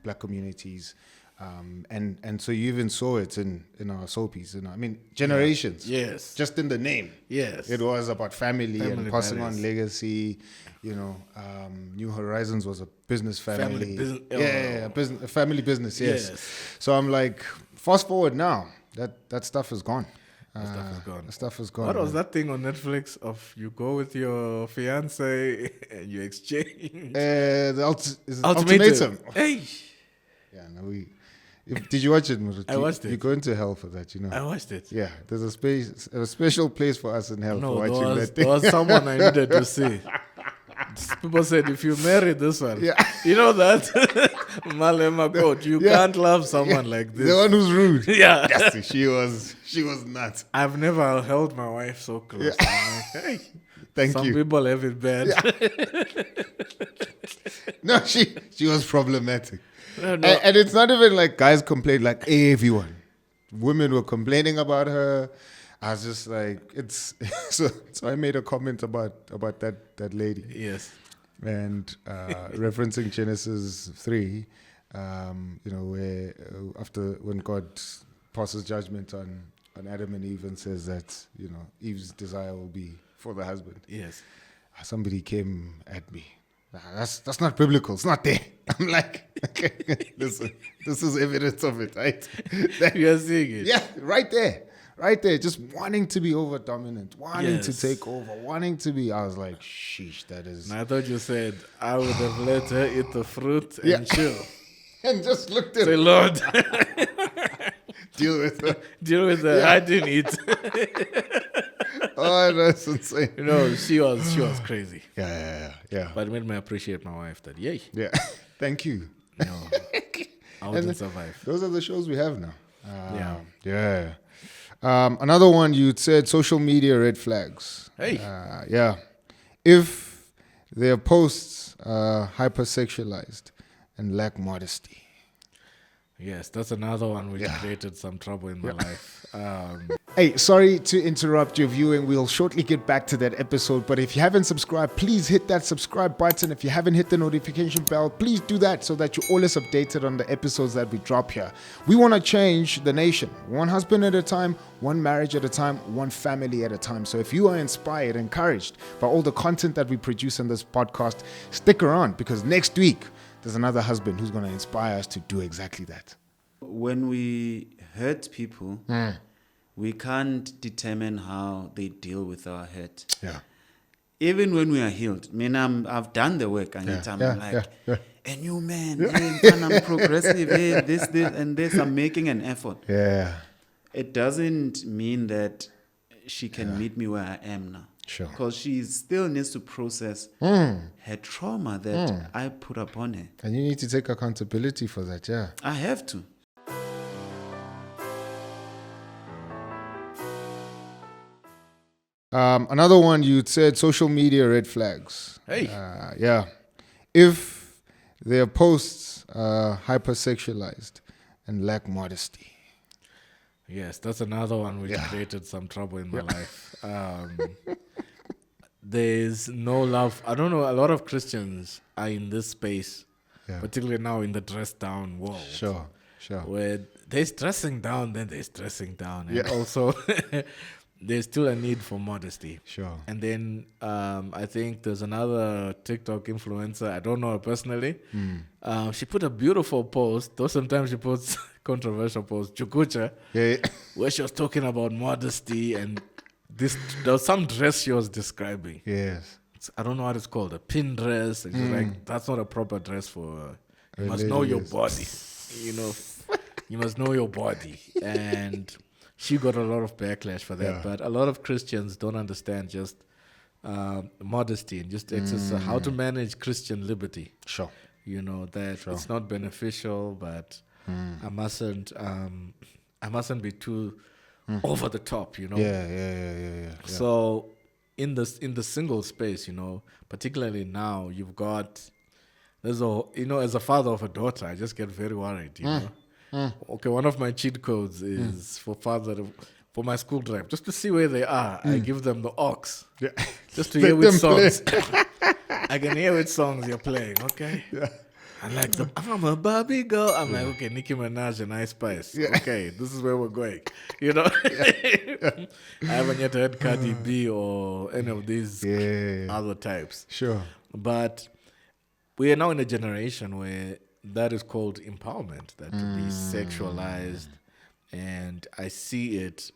black communities. And so you even saw it in our soapies. I mean, generations. Yes. Just in the name. Yes. It was about family and passing on legacy. New Horizons was a business family. A family business. Yes. So I'm like, fast forward now, that stuff is gone. The stuff is gone. What was that thing on Netflix of you go with your fiance and you exchange? Ultimatum. Hey. Yeah, did you watch it, Muru? I watched it. You're going to hell for that, I watched it. Yeah, there's a special place for us in hell for watching that thing. There was someone I needed to see. People said, if you marry this one, you know that Malema quote, you can't love someone like this. The one who's rude. Yeah. Yes, she was nuts. I've never held my wife so close. I'm like, hey, Thank some you. people have it bad. No, she was problematic. No. And it's not even like guys complain, like everyone. Women were complaining about her. I was just like, it's so I made a comment about that lady. Yes. And referencing Genesis 3, where when God passes judgment on Adam and Eve and says that, Eve's desire will be for the husband. Yes. Somebody came at me. That's not biblical. It's not there. I'm like, okay, this is evidence of it, right? You're seeing it. Yeah, right there. Right there, just wanting to be over dominant, wanting to take over, wanting to be. I was like, sheesh, that is. And I thought you said, I would have let her eat the fruit and chill. And just looked at Say, Lord, deal with her. Deal with her. Yeah. I didn't eat. Oh, that's insane. She was crazy. Yeah. But it made me appreciate my wife. That yay. Yeah. Thank you. I wouldn't survive. Those are the shows we have now. Yeah. Another one, you said social media red flags. Hey. Yeah. If their posts are hypersexualized and lack modesty. Yes, that's another one which created some trouble in my life. Hey, sorry to interrupt your viewing. We'll shortly get back to that episode. But if you haven't subscribed, please hit that subscribe button. If you haven't hit the notification bell, please do that so that you're always updated on the episodes that we drop here. We want to change the nation. One husband at a time, one marriage at a time, one family at a time. So if you are inspired, encouraged by all the content that we produce on this podcast, stick around because next week, there's another husband who's going to inspire us to do exactly that. When we hurt people, we can't determine how they deal with our hurt. Yeah. Even when we are healed, I've done the work, and I'm like, a new man, I'm progressive, this, and this, I'm making an effort. Yeah. It doesn't mean that she can meet me where I am now. Sure. Because she still needs to process her trauma that I put upon her. And you need to take accountability for that, yeah. I have to. Another one, you said social media red flags. Hey. Yeah. If their posts are hypersexualized and lack modesty. Yes, that's another one which created some trouble in my life. There's no love. I don't know, a lot of Christians are in this space, particularly now in the dress down world. Sure. Where there's dressing down, then there's dressing down. And also, there's still a need for modesty. Sure. And then I think there's another TikTok influencer. I don't know her personally. She put a beautiful post, though sometimes she puts controversial posts, Chukucha, where she was talking about modesty and there was some dress she was describing. Yes. I don't know what it's called, a pin dress. And she's like, that's not a proper dress for. You must know your body. You must know your body. And she got a lot of backlash for that. Yeah. But a lot of Christians don't understand just modesty and just how to manage Christian liberty. Sure. That it's not beneficial, but I mustn't be too over the top. Yeah. So in the single space, particularly now, you've got as a father of a daughter, I just get very worried. Okay, one of my cheat codes is for my school drive, just to see where they are. I give them the aux, just to hear which songs. I can hear which songs you're playing. Okay. Yeah. I'm like, I'm a Barbie girl. I'm like, okay, Nicki Minaj and Ice Spice. Yeah. Okay, this is where we're going. I haven't yet heard Cardi B or any of these other types. Sure. But we are now in a generation where that is called empowerment, that to be sexualized. And I see it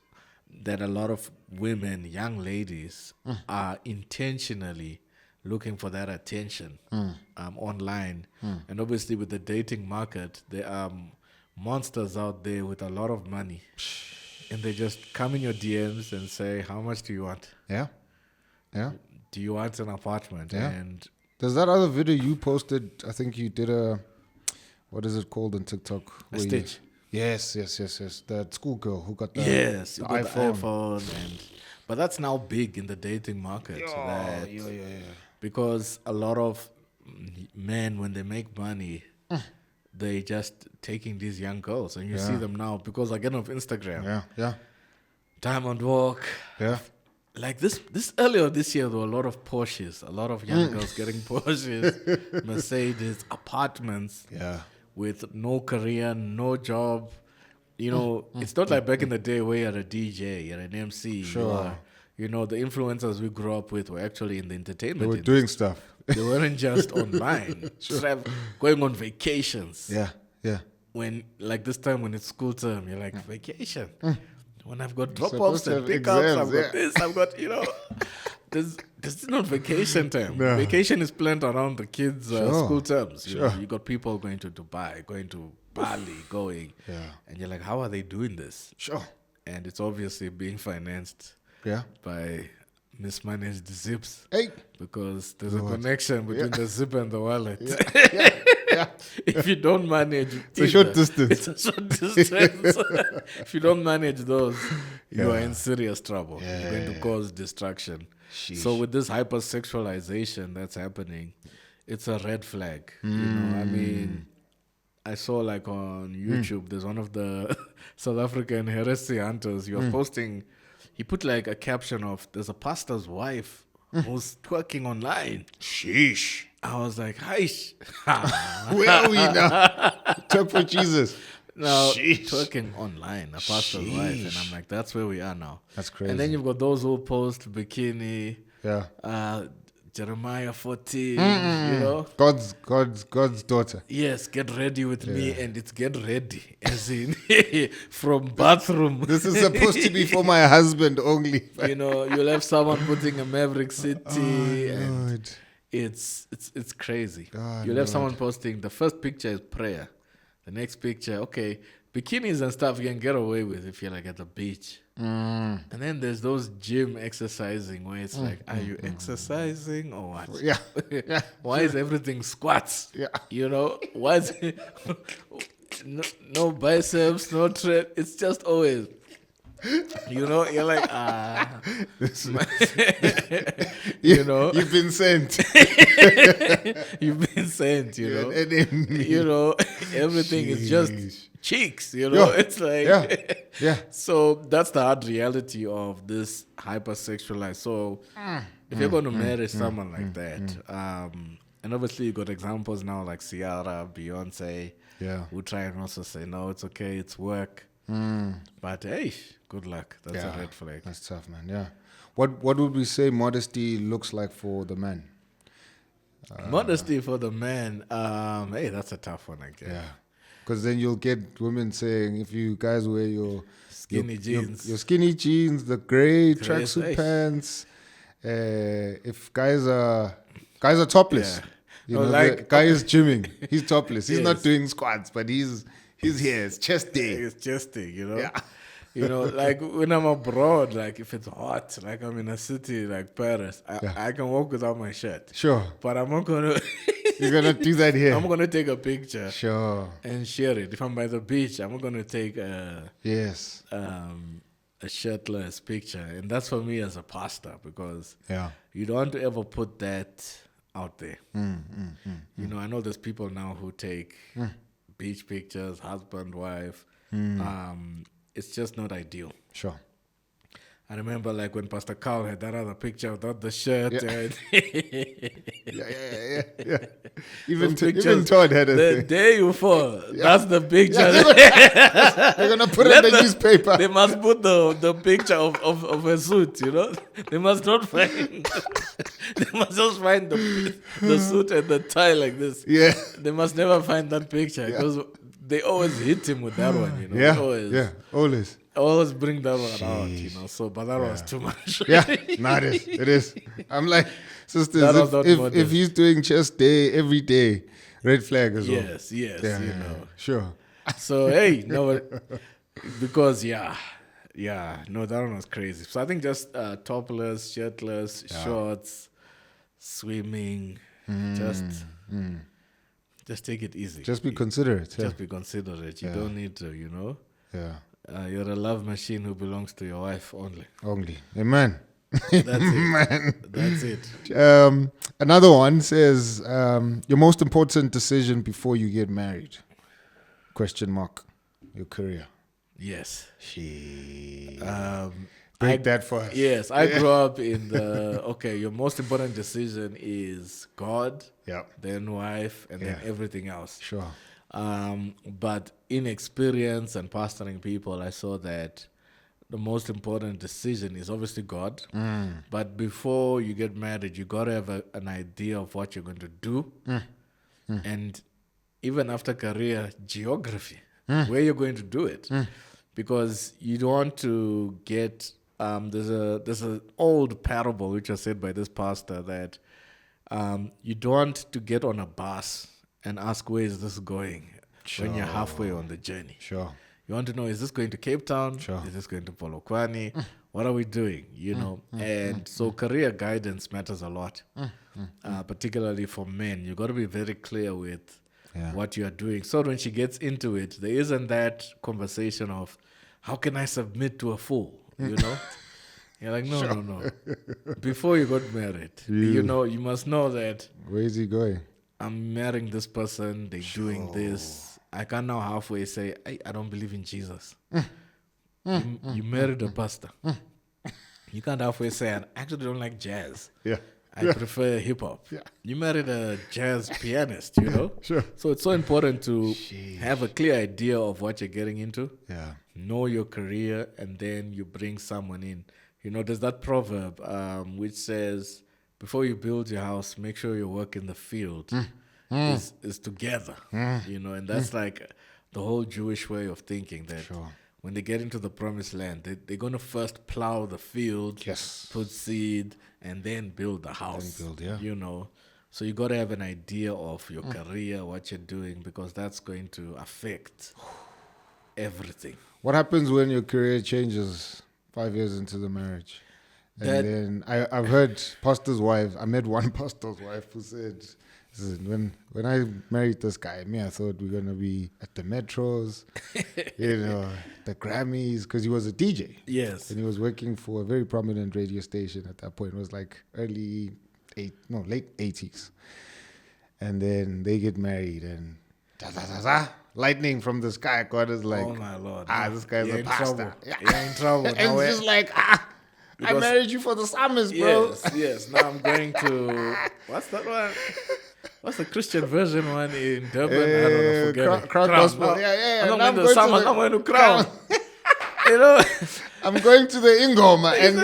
that a lot of women, young ladies, are intentionally looking for that attention online. And obviously with the dating market, there are monsters out there with a lot of money. And they just come in your DMs and say, how much do you want? Yeah. Do you want an apartment? Yeah. And there's that other video you posted. I think you did what is it called on TikTok? A stitch. Yes. That schoolgirl who got the iPhone. But that's now big in the dating market. Because a lot of men, when they make money, they just taking these young girls. And you see them now, because again of Instagram. Yeah. Diamond Walk. Yeah. Like this earlier this year, there were a lot of Porsches, a lot of young girls getting Porsches, Mercedes, apartments. Yeah. With no career, no job. It's not like back in the day where you're a DJ, you're an MC. Sure. The influencers we grew up with were actually in the entertainment They were industry. doing stuff. They weren't just online. Going on vacations. Yeah. When, like this time when it's school term, you're like, vacation. When I've got drop-offs and pickups, I've got this, I've got, This is not vacation time. No. Vacation is planned around the kids' school terms. Sure. You got people going to Dubai, going to Bali, and you're like, how are they doing this? Sure. And it's obviously being financed by mismanaged zips. Hey. Because there's a connection between the zip and the wallet. Yeah. If you don't manage it's a short distance. It's a short distance. If you don't manage those, you are in serious trouble. You're going to cause destruction. Sheesh. So with this hypersexualization that's happening, it's a red flag. I mean, I saw like on YouTube, there's one of the South African heresy hunters. He was posting, he put like a caption of, there's a pastor's wife who's twerking online. Sheesh. I was like, "Hish." Where are we now? Talk for Jesus. Now, twerking online, a pastor's wife. And I'm like, that's where we are now. That's crazy. And then you've got those who post bikini, Jeremiah 14, God's daughter. Yes, get ready with me, and it's get ready, as in from bathroom. This is supposed to be for my husband only. You'll have someone putting a Maverick City, and Lord. it's crazy. God, You'll have someone posting, the first picture is prayer. The next picture, okay, bikinis and stuff you can get away with if you're like at the beach. And then there's those gym exercising where it's like, are you exercising or what? Yeah. Why is everything squats? Yeah. Why is it no biceps, no tread? It's just always. You're like, You've been sent. You've been sent, everything is just cheeks, Yeah. It's like, Yeah. So that's the hard reality of this hypersexualized. So if you're going to marry someone like that, and obviously you got examples now like Ciara, Beyonce, who try and also say, no, it's okay, it's work. But hey, good luck. That's a red flag. That's tough, man. Yeah. What would we say modesty looks like for the man? Modesty for the man. Hey, that's a tough one, I guess. Yeah. Because then you'll get women saying, if you guys wear your skinny jeans, your skinny jeans, the gray Grace, tracksuit hey. pants, if guys are topless, Yeah. Like the guy is gymming, he's topless. He's not Yes. doing squats, but he's here. It's chest day. it's just thing, Yeah. Like when I'm abroad, like if it's hot, like I'm in a city like Paris, I can walk without my shirt. Sure. But I'm not gonna. You're gonna do that here. I'm gonna take a picture Sure. and share it. If I'm by the beach, I'm gonna take a shirtless picture, and that's for me as a pastor because you don't want to ever put that out there. I know there's people now who take beach pictures, husband, wife. It's just not ideal. Sure. I remember like when Pastor Carl had that other picture without the shirt. Yeah. And Yeah. Even Those pictures, even Todd had a the thing. day you fall, that's the picture. They're gonna put it in the newspaper. They must put the picture of a suit, They must not find. They must just find the suit and the tie like this. Yeah. They must never find that picture because they always hit him with that one, Yeah. They Always. always bring that one out, So, but that was too much. Yeah. No, it is. I'm like, sisters, That was not if modest. he's doing chest day every day, red flag as well. Yes, Yeah. Sure. So hey, no, because that one was crazy. So I think just topless, shirtless, shorts, swimming, just take it easy. Just be considerate. Yeah. Just be considerate. You don't need to, Yeah. You're a love machine who belongs to your wife only. Only. Amen. That's it. Man. That's it. Another one says, your most important decision before you get married? ? Your career. Yes. Break that for us. Yes, I grew up in your most important decision is God, then wife, and then everything else. Sure. But in experience and pastoring people, I saw that the most important decision is obviously God. But before you get married, you got to have an idea of what you're going to do. And even after career, geography, where you're going to do it. Because you don't want to get... there's an old parable which was said by this pastor that you don't want to get on a bus and ask, where is this going? When you're halfway on the journey. Sure. You want to know, is this going to Cape Town? Sure. Is this going to Polokwane? What are we doing? And so career guidance matters a lot, particularly for men. You got to be very clear with what you are doing. So when she gets into it, there isn't that conversation of, how can I submit to a fool? You're like, no. Before you got married, you must know that. Where is he going? I'm marrying this person, they're doing this. I can't now halfway say, I don't believe in Jesus. You married a pastor. You can't halfway say, I actually don't like jazz. Yeah. I prefer hip hop. Yeah. You married a jazz pianist, Sure. So it's so important to have a clear idea of what you're getting into. Yeah. Know your career, and then you bring someone in. There's that proverb which says, before you build your house, make sure your work in the field is together. And that's like the whole Jewish way of thinking that when they get into the promised land, they're going to first plow the field, put seed, and then build the house. So you got to have an idea of your career, what you're doing, because that's going to affect everything. What happens when your career changes 5 years into the marriage? And then I've heard pastors' wives. I met one pastor's wife who said, when I married this guy, I thought we were going to be at the metros, the Grammys, because he was a DJ. Yes. And he was working for a very prominent radio station at that point. It was like late 80s. And then they get married and lightning from the sky. God is like, oh my Lord. This guy's a pastor. You're in trouble. And it's just like, I married you for the summers, bro. Yes. Now I'm going to, what's that one? What's the Christian version one in Durban? I don't know, forget it. Crown Gospel. No. Yeah. I'm not going to Crown. You know, I'm going to the Ingoma, and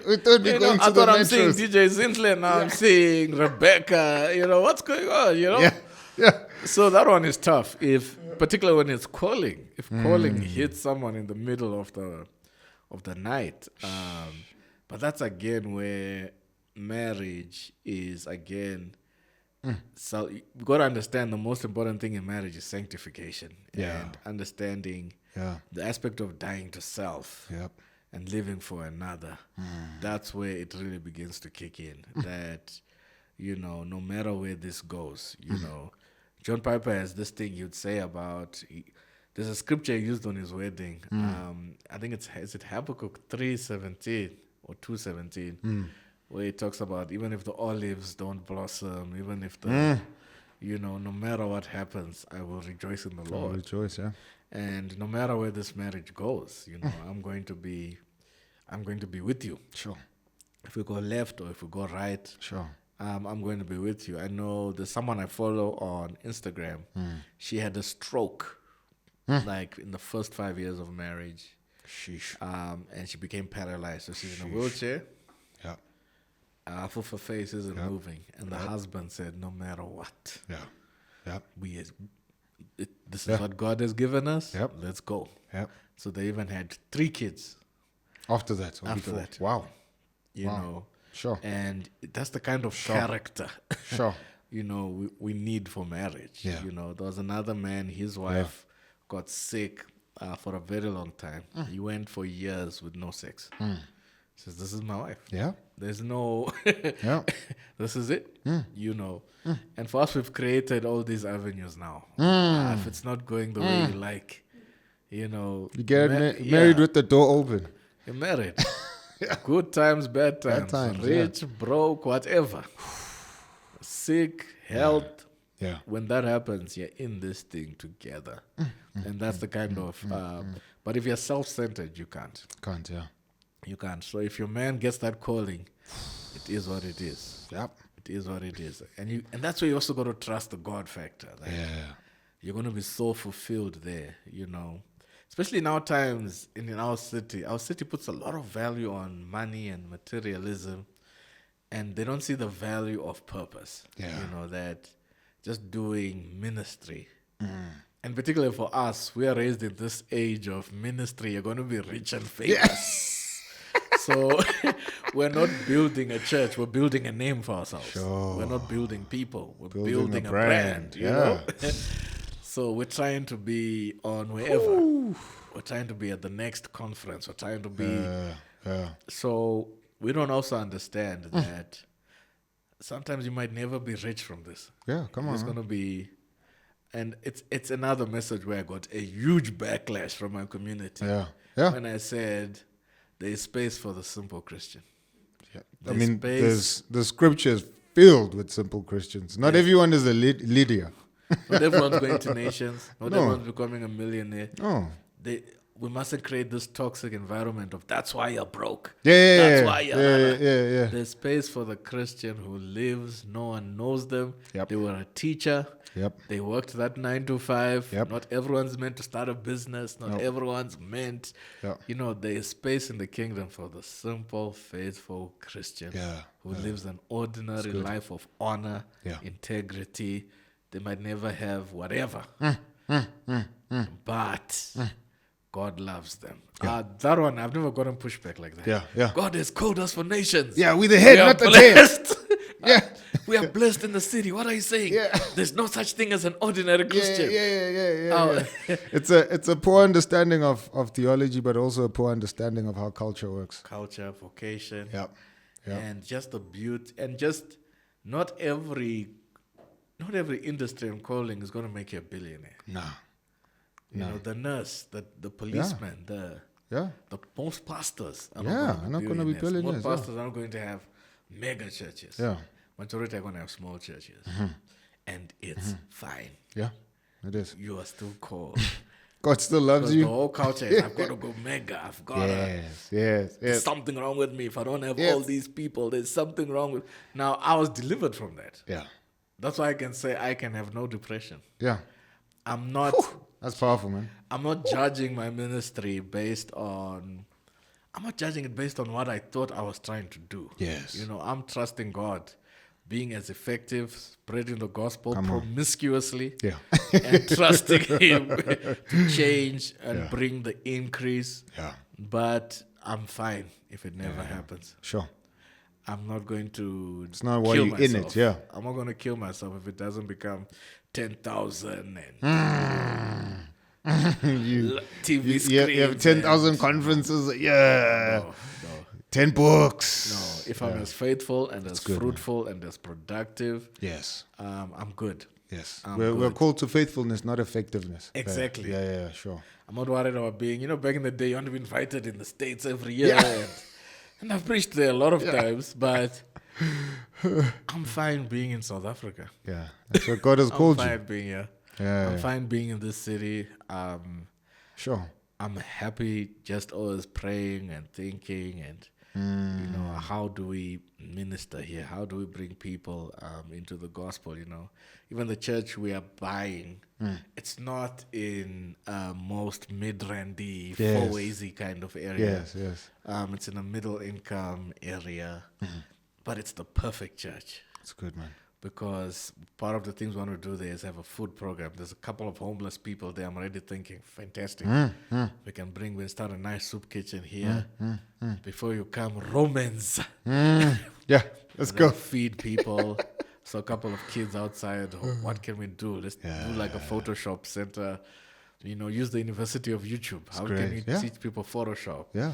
we thought we're going to I the thought I'm seeing metros. DJ Zintle, now I'm seeing Rebecca. You know, what's going on? You know. Yeah. So that one is tough. Particularly when it's calling. If calling hits someone in the middle of the night, but that's again where marriage is again. So you got to understand the most important thing in marriage is sanctification and understanding the aspect of dying to self and living for another. That's where it really begins to kick in. That, no matter where this goes, John Piper has this thing he would say about. There's a scripture he used on his wedding. I think is it Habakkuk 3:17 or 2:17. Where it talks about even if the olives don't blossom, even if no matter what happens, I will rejoice in the Lord. Rejoice, yeah. And no matter where this marriage goes, I'm going to be with you. Sure. If we go left or if we go right, Sure. I'm going to be with you. I know there's someone I follow on Instagram. She had a stroke, like in the first 5 years of marriage. Sheesh. And she became paralyzed. So she's in a wheelchair. Yeah. Half of her face isn't moving, and the husband said, "No matter what, this is what God has given us. Let's go." So they even had 3 kids After that. after that. Wow. You know, Sure. and that's the kind of character, Sure. we need for marriage. Yeah. There was another man. His wife got sick for a very long time. He went for years with no sex. Says, "This is my wife. Yeah. There's no, this is it, And for us, we've created all these avenues now. If it's not going the way you like, You get married with the door open. You're married. Good times, bad times, rich, broke, whatever. Sick, health. Yeah. When that happens, you're in this thing together. And that's the kind of, but if you're self-centered, you can't. Can't, yeah. You can't. So if your man gets that calling, it is what it is. Yep. It is what it is. And that's where you also got to trust the God factor. Like you're going to be so fulfilled there, Especially in our times, in our city. Our city puts a lot of value on money and materialism. And they don't see the value of purpose. Yeah. That just doing ministry. And particularly for us, we are raised in this age of ministry. You're going to be rich and famous. So we're not building a church. We're building a name for ourselves. Sure. We're not building people. We're building a brand. So we're trying to be on wherever. We're trying to be at the next conference. We're trying to be. So we don't also understand that sometimes you might never be rich from this. Yeah, come on. It's going to be. And it's another message where I got a huge backlash from my community. Yeah. When I said there is space for the simple Christian. Yeah. There's the scripture is filled with simple Christians. Not everyone is a Lydia. Not everyone's going to nations. Not everyone's becoming a millionaire. No. We mustn't create this toxic environment of that's why you're broke. That's why you're yeah. There's space for the Christian who lives. No one knows them. Yep. They were a teacher. Yep. They worked that 9 to 5. Yep. Not everyone's meant to start a business. Not everyone's meant. Yep. There is space in the kingdom for the simple, faithful Christian who lives an ordinary life of honor, integrity. They might never have whatever. But God loves them. That one, I've never gotten pushback like that. Yeah. God has called us for nations. Yeah, we're the head, not the tail. We are blessed in the city. What are you saying? There's no such thing as an ordinary Christian. Yeah. It's a poor understanding of theology, but also a poor understanding of how culture works. Culture, vocation. Yeah. And just the beauty. And just not every industry and calling is going to make you a billionaire. No. The nurse, the policeman, the most pastors are not going to be billionaires. Most pastors are not going to have mega churches. Yeah. Majority are going to have small churches. And it's fine. Yeah, it is. You are still called. God still loves you. The whole culture is, I've got to go mega. I've got to. Yes. There's something wrong with me if I don't have all these people. There's something wrong with. Now, I was delivered from that. Yeah. That's why I can say I can have no depression. Yeah. I'm not. That's powerful, man. I'm not judging my ministry based on. I'm not judging it based on what I thought I was trying to do. Yes. You know, I'm trusting God, being as effective, spreading the gospel Come on. promiscuously, Yeah. and trusting Him to change and bring the increase. Yeah. But I'm fine if it never happens. Sure. I'm not going to. It's not why kill you're in myself. it. Yeah. I'm not going to kill myself if it doesn't become 10,000 and TV You screens. have 10,000 conferences. Yeah. No. 10 books. No, if I'm as faithful and as good, fruitful and as productive, Yes. I'm good. Yes. I'm We're good. called to faithfulness, not effectiveness. Exactly. Yeah, sure. I'm not worried about being, back in the day, you want to be invited in the States every year. And I've preached there a lot of times, but I'm fine being in South Africa. Yeah. That's what God has called I'm you. fine being here. Yeah. I'm fine being in this city. Sure. I'm happy just always praying and thinking and, how do we minister here? How do we bring people into the gospel, Even the church we are buying, it's not in most mid-randy, four-waysy kind of area. Yes. It's in a middle-income area, but it's the perfect church. It's good, man. Because part of the things we want to do there is have a food program. There's a couple of homeless people there. I'm already thinking, fantastic. We start a nice soup kitchen here. Before you come, Romans. Yeah, let's go. Feed people. So a couple of kids outside. What can we do? Let's do like a Photoshop center. Use the University of YouTube. How can we teach people Photoshop? Yeah.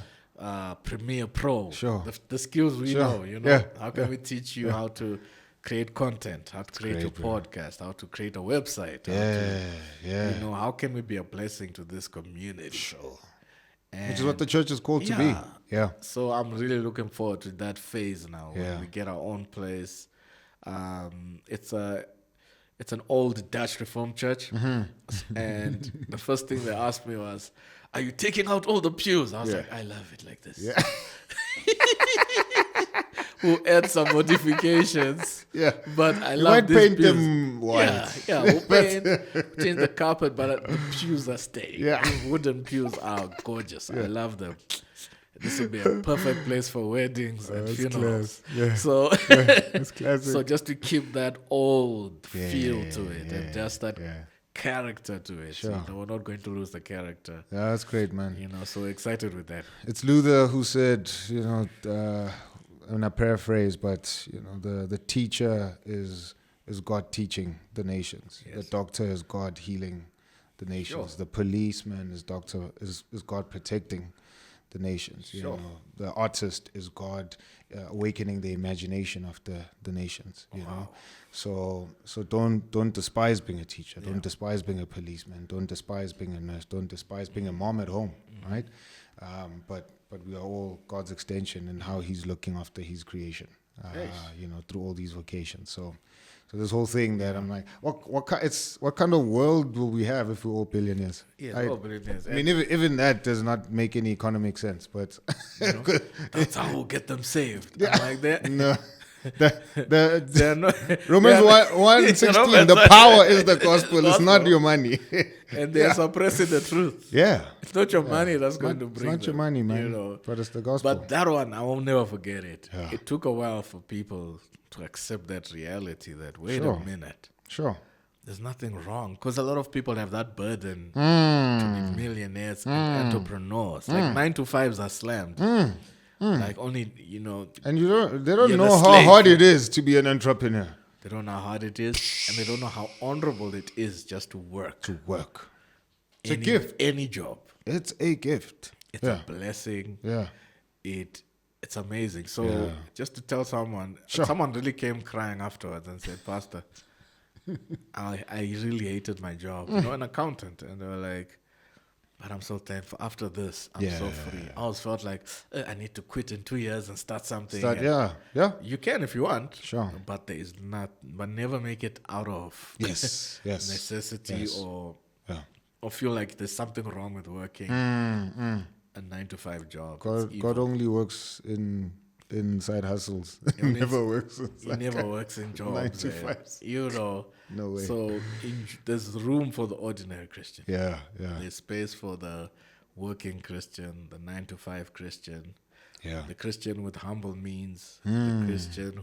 Premiere Pro. Sure. The skills we know. Yeah. How can we teach you how to create content, how to create your podcast, how to create a website. How can we be a blessing to this community? Sure. Which is what the church is called to be. Yeah. So I'm really looking forward to that phase now when we get our own place. It's an old Dutch Reformed church. And the first thing they asked me was, are you taking out all the pews? I was like, I love it like this. Yeah. We'll add some modifications. Yeah. But I You love might these paint pews. them white. Yeah, we'll change the carpet, but the pews are staying. Yeah. The wooden pews are gorgeous. I love them. This would be a perfect place for weddings and funerals. Class. Yeah. So, It's classic. so just to keep that old feel to it and just that Yeah. character to it. Sure. We're not going to lose the character. Yeah, that's great, man. So excited with that. It's Luther who said, I'm gonna paraphrase, but the teacher is God teaching the nations. Yes. The doctor is God healing the nations. Sure. The policeman is God protecting the nations. You Sure. know, the artist is God awakening the imagination of the nations. You know, so don't despise being a teacher. Don't despise being a policeman. Don't despise being a nurse. Don't despise being a mom at home. Right? But we are all God's extension in how He's looking after His creation. Through all these vocations. So this whole thing that I'm like, what kind of world will we have if we're all billionaires? Yes, all billionaires. I mean, even that does not make any economic sense. But That's how we'll get them saved. I'm like that. no. They're not, Romans 1:16, the power is the gospel, it's not your money. and they're suppressing the truth. Yeah. It's not your money that's going to bring It's not your them, money, man. But it's the gospel. But that one, I will never forget it. Yeah. It took a while for people to accept that reality that, wait Sure. a minute, Sure. there's nothing wrong. Because a lot of people have that burden to be millionaires and entrepreneurs. Like 9-to-5s are slammed. Like only, And they don't You're know the how slave. hard it is to be an entrepreneur. they don't know how hard it is. And they don't know how honorable it is just to work. To work. It's a gift. Any job. It's a gift. It's Yeah. a blessing. Yeah. It's amazing. So just to tell someone, Sure. someone really came crying afterwards and said, Pastor, I really hated my job. An accountant. And they were like, but I'm so thankful. After this, I'm so free. I always felt like I need to quit in 2 years and start something. And Yeah. you can if you want. Sure. But there is not. But never make it out of Yes. Yes. necessity Yes. or Yeah. feel like there's something wrong with working a 9-to-5 job. It's God evil. only works in in side hustles. It Only never works. It never works in jobs. 9 to and, 5s. You know. No way. So there's room for the ordinary Christian. Yeah. There's space for the working Christian, the 9 to 5 Christian, Yeah. the Christian with humble means, the Christian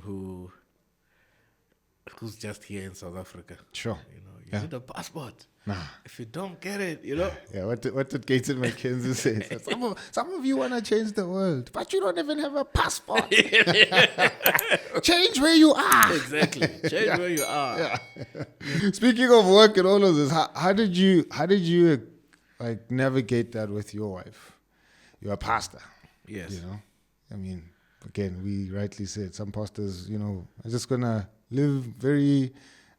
who's just here in South Africa. Sure. You need a passport. Nah. If you don't get it, Yeah, what did Gaten McKenzie say? Some of you want to change the world, but you don't even have a passport. Change where you are. Exactly. Change where you are. Yeah. Speaking of work and all of this, how did you like navigate that with your wife? You're a pastor. Yes. I mean, again, we rightly said some pastors, are just gonna live very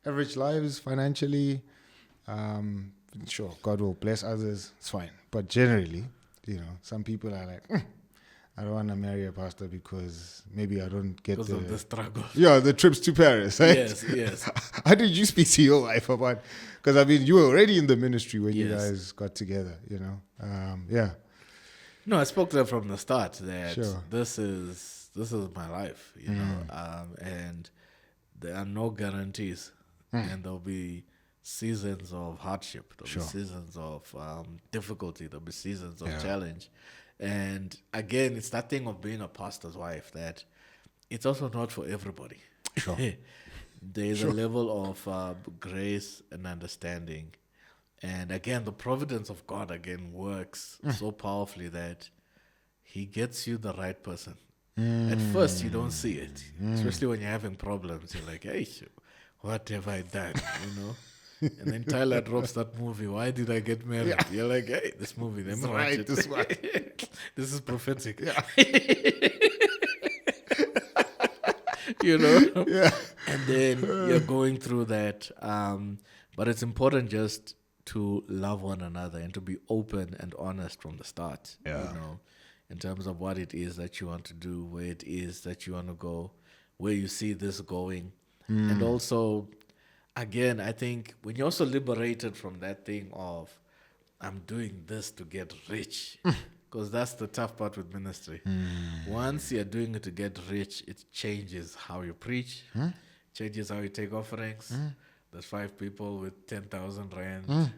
average lives financially. Sure, God will bless others. It's fine, but generally, some people are like, I don't want to marry a pastor because maybe I don't get because of the struggle. Yeah, the trips to Paris. Right? Yes. How did you speak to your wife about? Because I mean, you were already in the ministry when you Yes. guys got together. Yeah. No, I spoke to her from the start that Sure. this is my life, and there are no guarantees, and there'll be seasons of hardship, there'll Sure. be seasons of difficulty, there'll be seasons of Yeah. challenge, and again, it's that thing of being a pastor's wife that it's also not for everybody. Sure. There's a level of grace and understanding. And again, the providence of God again works so powerfully that He gets you the right person. At first, you don't see it, especially when you're having problems. You're like, hey, what have I done? And then Tyler drops that movie. Why did I get married? Yeah. You're like, hey, this movie, let me watch Right, it. this one. This is prophetic. Yeah. Yeah. And then you're going through that. But it's important just to love one another and to be open and honest from the start. Yeah. In terms of what it is that you want to do, where it is that you want to go, where you see this going. And also, again, I think when you're also liberated from that thing of, I'm doing this to get rich, because that's the tough part with ministry. Once you're doing it to get rich, it changes how you preach, changes how you take offerings. There's 5 people with 10,000 rand.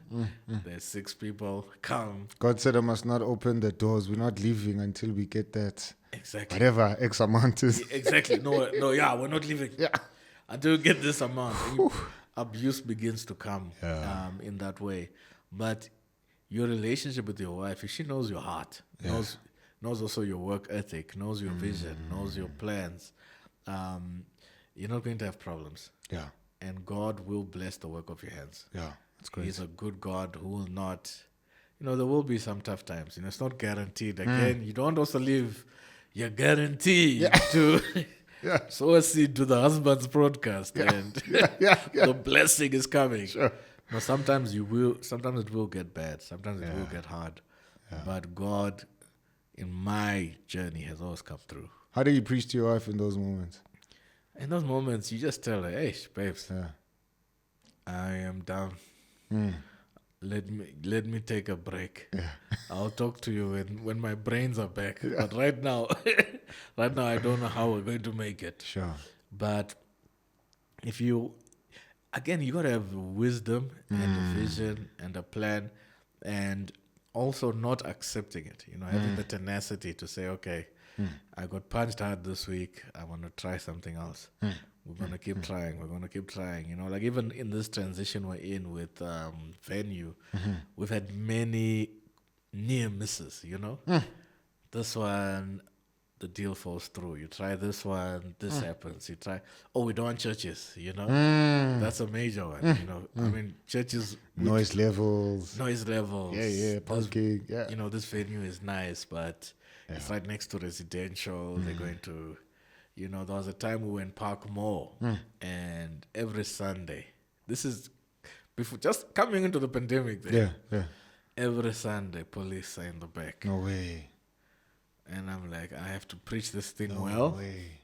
There's 6 people come. God said I must not open the doors. We're not leaving until we get that. Exactly. Whatever X amount is. Exactly. No, we're not leaving. Yeah. Until we get this amount. And abuse begins to come in that way. But your relationship with your wife, if she knows your heart, knows also your work ethic, knows your vision, knows your plans, you're not going to have problems. Yeah. And God will bless the work of your hands. Yeah. That's great. He's a good God who will not, there will be some tough times. It's not guaranteed. Again, you don't also live, you're guaranteed to sow a seed to the husband's broadcast and the blessing is coming. Sure. No, sometimes it will get bad. Sometimes it will get hard. Yeah. But God, in my journey, has always come through. How do you preach to your wife in those moments? In those moments, you just tell her, hey, babes, I am down. Let me take a break. I'll talk to you when my brains are back. But right now, I don't know how we're going to make it. Sure. But you got to have wisdom and a vision and a plan, and also not accepting it. Having the tenacity to say, okay, I got punched hard this week. I want to try something else. We're going to keep trying. We're going to keep trying. Like even in this transition we're in with venue, we've had many near misses, This one, the deal falls through. You try this one, this happens. You try, we don't want churches, That's a major one, I mean, churches... Noise levels. Yeah, parking. This venue is nice, but it's right next to residential. They're going to... there was a time we were in Park Mall, and every Sunday, this is before just coming into the pandemic. Every Sunday, police are in the back. No way. And I'm like, I have to preach this thing No way.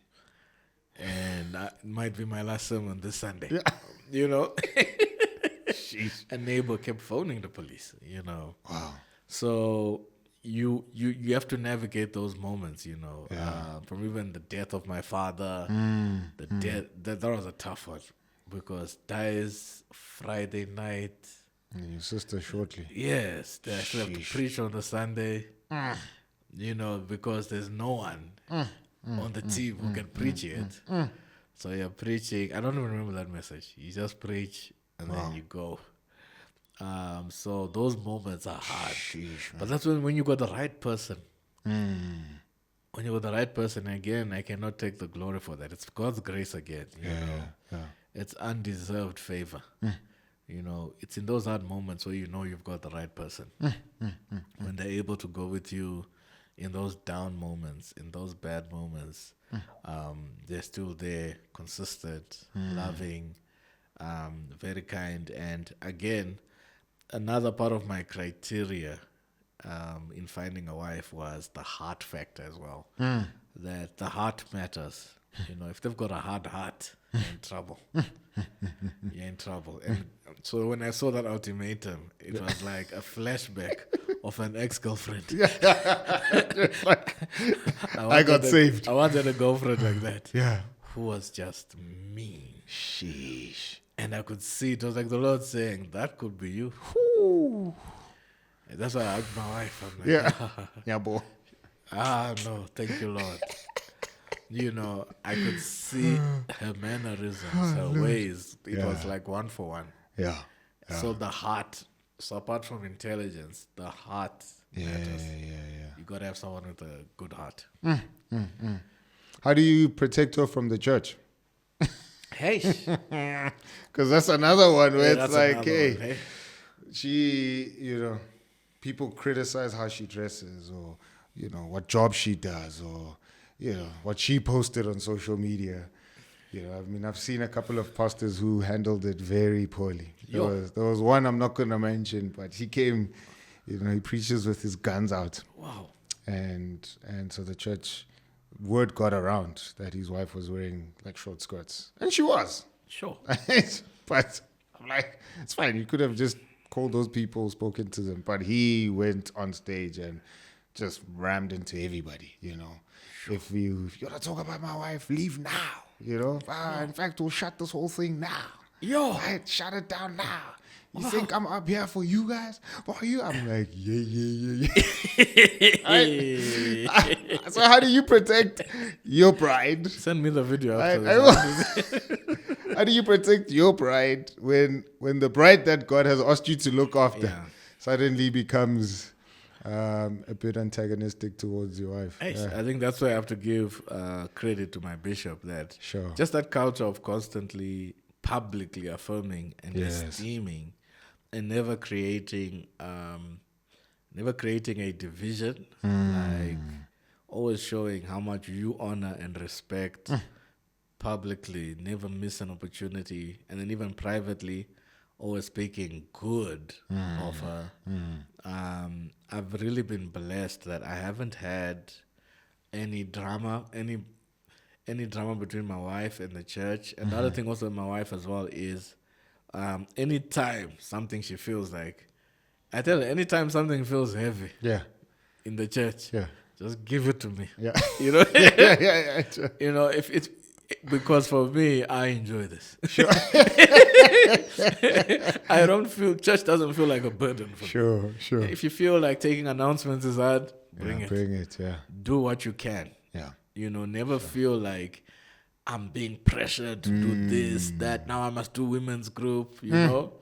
And it might be my last sermon this Sunday. Sheesh. A neighbor kept phoning the police. Wow. So you have to navigate those moments, you know. From even the death of my father, the death that was a tough one because dies Friday night. And your sister shortly. Yes, they actually have to preach on the Sunday, you know, because there's no one on the team who can preach it. So you're preaching. I don't even remember that message. You just preach and then you go. So those moments are hard. But that's when you got the right person. When you got the right person, again, I cannot take the glory for that. It's God's grace again. You know? It's undeserved favor. You know, it's in those hard moments where you know you've got the right person. When they're able to go with you in those down moments, in those bad moments, they're still there, consistent, loving, very kind. And again, another part of my criteria in finding a wife was the heart factor as well. That the heart matters. You know, if they've got a hard heart, you're in trouble. You're in trouble. And so when I saw that ultimatum, it was like a flashback of an ex-girlfriend. I got saved. I wanted a girlfriend like that. Yeah. Who was just mean. Sheesh. And I could see it was like the Lord saying, that could be you. Ooh. And that's why I hugged my wife. I'm like, Yeah, boy. No, thank you, Lord. You know, I could see her mannerisms, her ways. It was like one for one. Yeah. So the heart, so apart from intelligence, the heart matters. You got to have someone with a good heart. How do you protect her from the church? Hey. Because that's another one where it's like, hey, hey, she, you know, people criticize how she dresses or, you know, what job she does or, you know, what she posted on social media. You know, I mean, I've seen a couple of pastors who handled it very poorly. There was one I'm not going to mention, but he came, you know, he preaches with his guns out. Wow. And so the church, word got around that his wife was wearing like short skirts. And she was. Sure. But I'm like, it's fine. You could have just called those people, spoken to them. But he went on stage and just rammed into everybody, you know. Sure. If you want to talk about my wife, leave now, you know. In fact, we'll shut this whole thing now. Right, shut it down now. You think I'm up here for you guys? For you? I'm like, yeah. So how do you protect your pride? Send me the video after this. How do you protect your pride when the pride that God has asked you to look after suddenly becomes a bit antagonistic towards your wife? I think that's why I have to give credit to my bishop that just that culture of constantly publicly affirming and esteeming and never creating a division, like always showing how much you honor and respect publicly, never miss an opportunity, and then even privately always speaking good of her. I've really been blessed that I haven't had any drama between my wife and the church. And the other thing also with my wife as well is anytime something she feels like, I tell her, anytime something feels heavy in the church, just give it to me. You know? You know, if it's because for me, I enjoy this. Sure. I don't feel, church doesn't feel like a burden for me. Sure. If you feel like taking announcements is hard, bring it. Do what you can. You know, never feel like I'm being pressured to do this, that. Now I must do women's group, you know.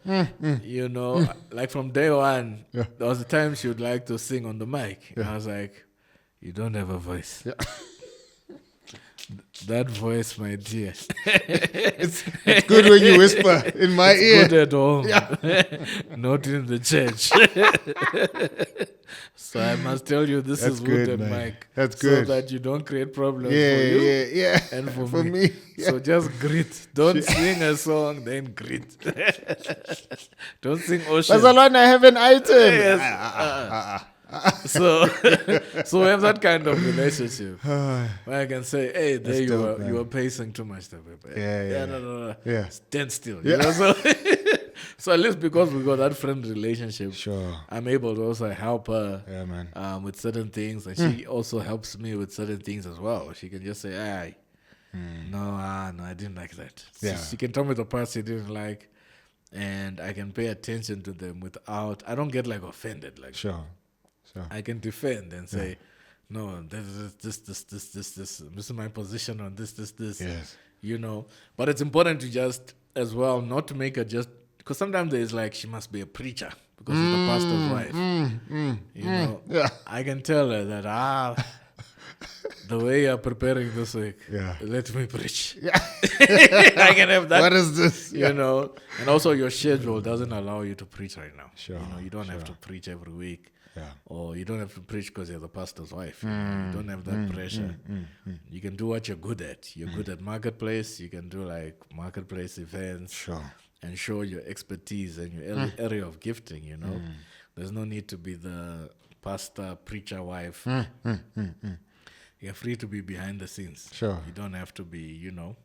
You know, like from day one, there was a time she would like to sing on the mic. And I was like, you don't have a voice. That voice, my dear. It's good when you whisper in my ear. Good at home. Not in the church. So I must tell you, this is wooden mic. That's good. So that you don't create problems for you and for me. So just greet. Don't sing a song, then greet. Don't sing Ocean. Bazalwane, I have an item. Yes. So we have that kind of relationship where I can say, hey, there you were pacing too much there, baby. No. Stand still. You know? So So at least because we got that friend relationship, Sure. I'm able to also help her Yeah, man. with certain things, and she also helps me with certain things as well. She can just say, "Hey, no, I didn't like that." Yeah. She can tell me the parts she didn't like, and I can pay attention to them without. I don't get like offended. Like Sure. I can defend and say, "No, this. This is my position on this. Yes. You know." But it's important to just as well not to make her just because sometimes there's like she must be a preacher because she's the pastor's wife. You know, Yeah. I can tell her that the way you're preparing this week, let me preach. Yeah. I can have that. What is this? You know, and also your schedule doesn't allow you to preach right now. Sure. You know, you don't have to preach every week. Yeah. Or you don't have to preach because you're the pastor's wife. You know? You don't have that pressure. You can do what you're good at. You're good at marketplace. You can do like marketplace events. Sure. And show your expertise and your area of gifting, you know. There's no need to be the pastor, preacher, wife. You're free to be behind the scenes. Sure. You don't have to be, you know.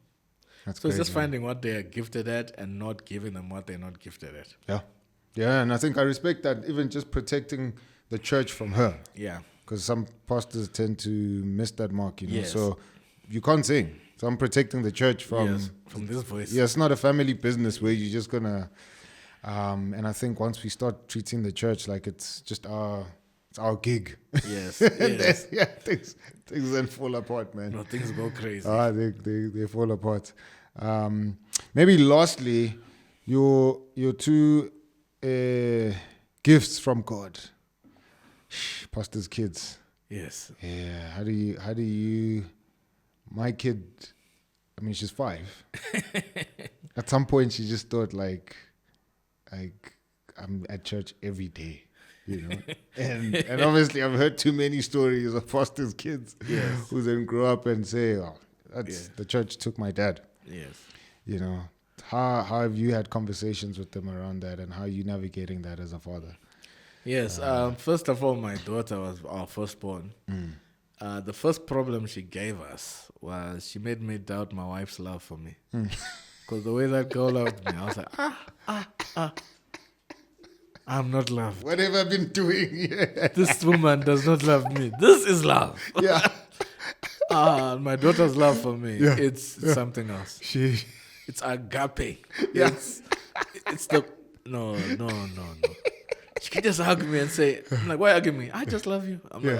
That's So it's great, just man. finding what they are gifted at and not giving them what they're not gifted at. Yeah. Yeah, and I think I respect that, even just protecting the church from her. Yeah. Because some pastors tend to miss that mark, you know. Yes. So you can't sing. So I'm protecting the church from... Yes, from this voice. Yeah, it's not a family business where you're just going to... and I think once we start treating the church like it's just our gig. Yes. And Yes. then, things then fall apart, man. No, things go crazy. They fall apart. Maybe lastly, your two gifts from God. Pastor's kids. Yes. Yeah. How do you my kid, I mean, she's 5. At some point she just thought like I'm at church every day, you know. and obviously I've heard too many stories of pastors' kids who then grow up and say, "Oh, the church took my dad." Yes. You know. How have you had conversations with them around that, and how are you navigating that as a father? Yes. First of all, my daughter was our firstborn. The first problem she gave us was she made me doubt my wife's love for me. Because the way that girl loved me, I was like, I'm not loved. What have I been doing? This woman does not love me. This is love. Yeah. My daughter's love for me, it's something else. It's agape. Yeah. It's the no. She can just hug me and say, I'm like, why hugging me? I just love you. I'm like,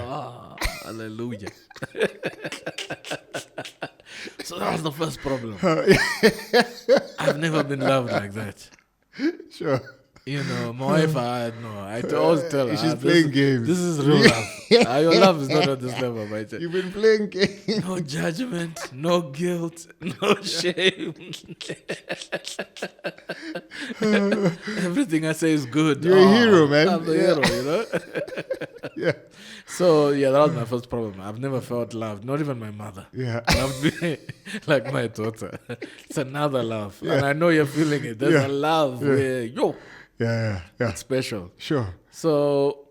hallelujah. So that was the first problem. I've never been loved like that. Sure. You know, my wife, I always tell her, she's playing games. This is real love. Your love is not on this level, my dear. You've been playing games. No judgment, no guilt, no shame. Everything I say is good. You're a hero, man. I'm the hero, you know? Yeah. So, that was my first problem. I've never felt loved, not even my mother. Yeah. Loved me like my daughter. It's another love. And I know you're feeling it. There's a love where, Yeah. it's special. Sure. So,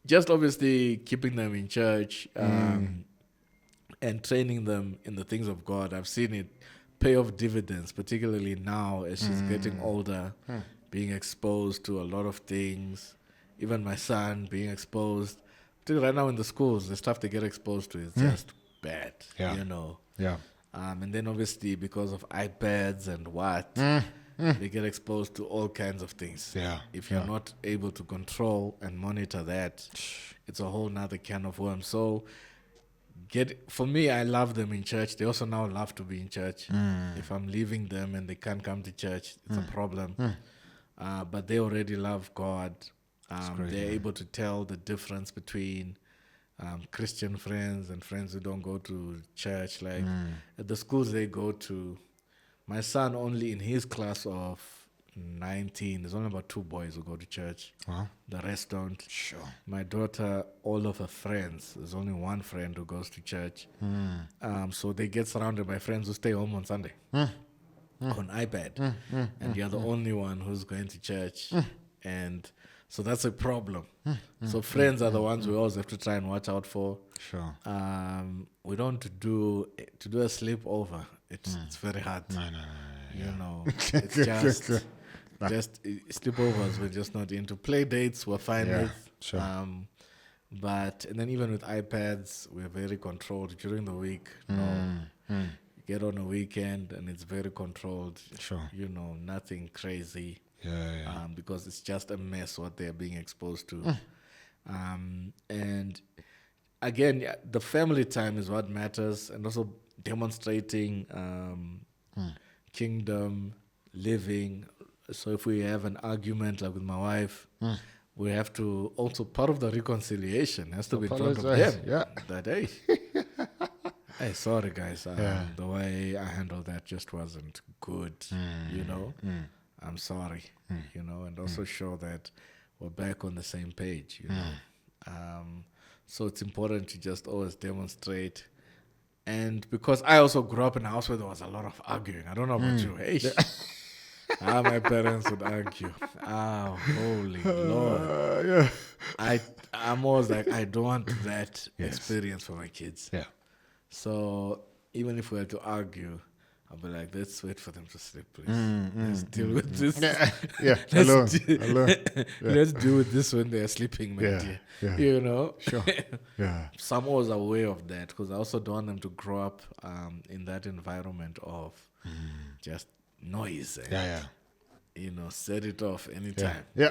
just obviously keeping them in church and training them in the things of God. I've seen it pay off dividends, particularly now as she's getting older, being exposed to a lot of things. Even my son being exposed. Particularly right now in the schools, the stuff they get exposed to is just bad, you know. Yeah. And then obviously because of iPads and they get exposed to all kinds of things. Yeah. If you're not able to control and monitor that, it's a whole nother can of worms. So for me, I love them in church. They also now love to be in church. If I'm leaving them and they can't come to church, it's a problem. But they already love God. They're able to tell the difference between Christian friends and friends who don't go to church. Like at the schools they go to, my son only in his class of 19, there's only about 2 boys who go to church. The rest don't. Sure. My daughter, all of her friends, there's only 1 friend who goes to church. So they get surrounded by friends who stay home on Sunday on iPad. And you're the only one who's going to church. And so that's a problem. So friends are the ones we always have to try and watch out for. Sure. We don't do a sleepover. It's very hard. No. You know, it's just Just sleepovers we're just not into. Play dates we're fine with. Sure. But and then even with iPads, we're very controlled during the week. You get on a weekend and it's very controlled. Sure. Nothing crazy. Yeah. Because it's just a mess what they're being exposed to. And again, the family time is what matters, and also demonstrating kingdom living. So if we have an argument like with my wife, we have to also, part of the reconciliation has to be in front of them. Yeah. That, hey, sorry guys, the way I handled that just wasn't good, I'm sorry, and also show that we're back on the same page, so it's important to just always demonstrate. And because I also grew up in a house where there was a lot of arguing. I don't know about you. Hey, my parents would argue. Holy Lord. I'm always like, I don't want that experience for my kids. Yeah. So even if we had to argue, I'll be like, let's wait for them to sleep, please. Let's deal with this. Alone. Let's deal with this when they're sleeping, my dear. Sure. Yeah. So I'm always aware of that, because I also don't want them to grow up in that environment of just noise. And, set it off anytime. Yeah.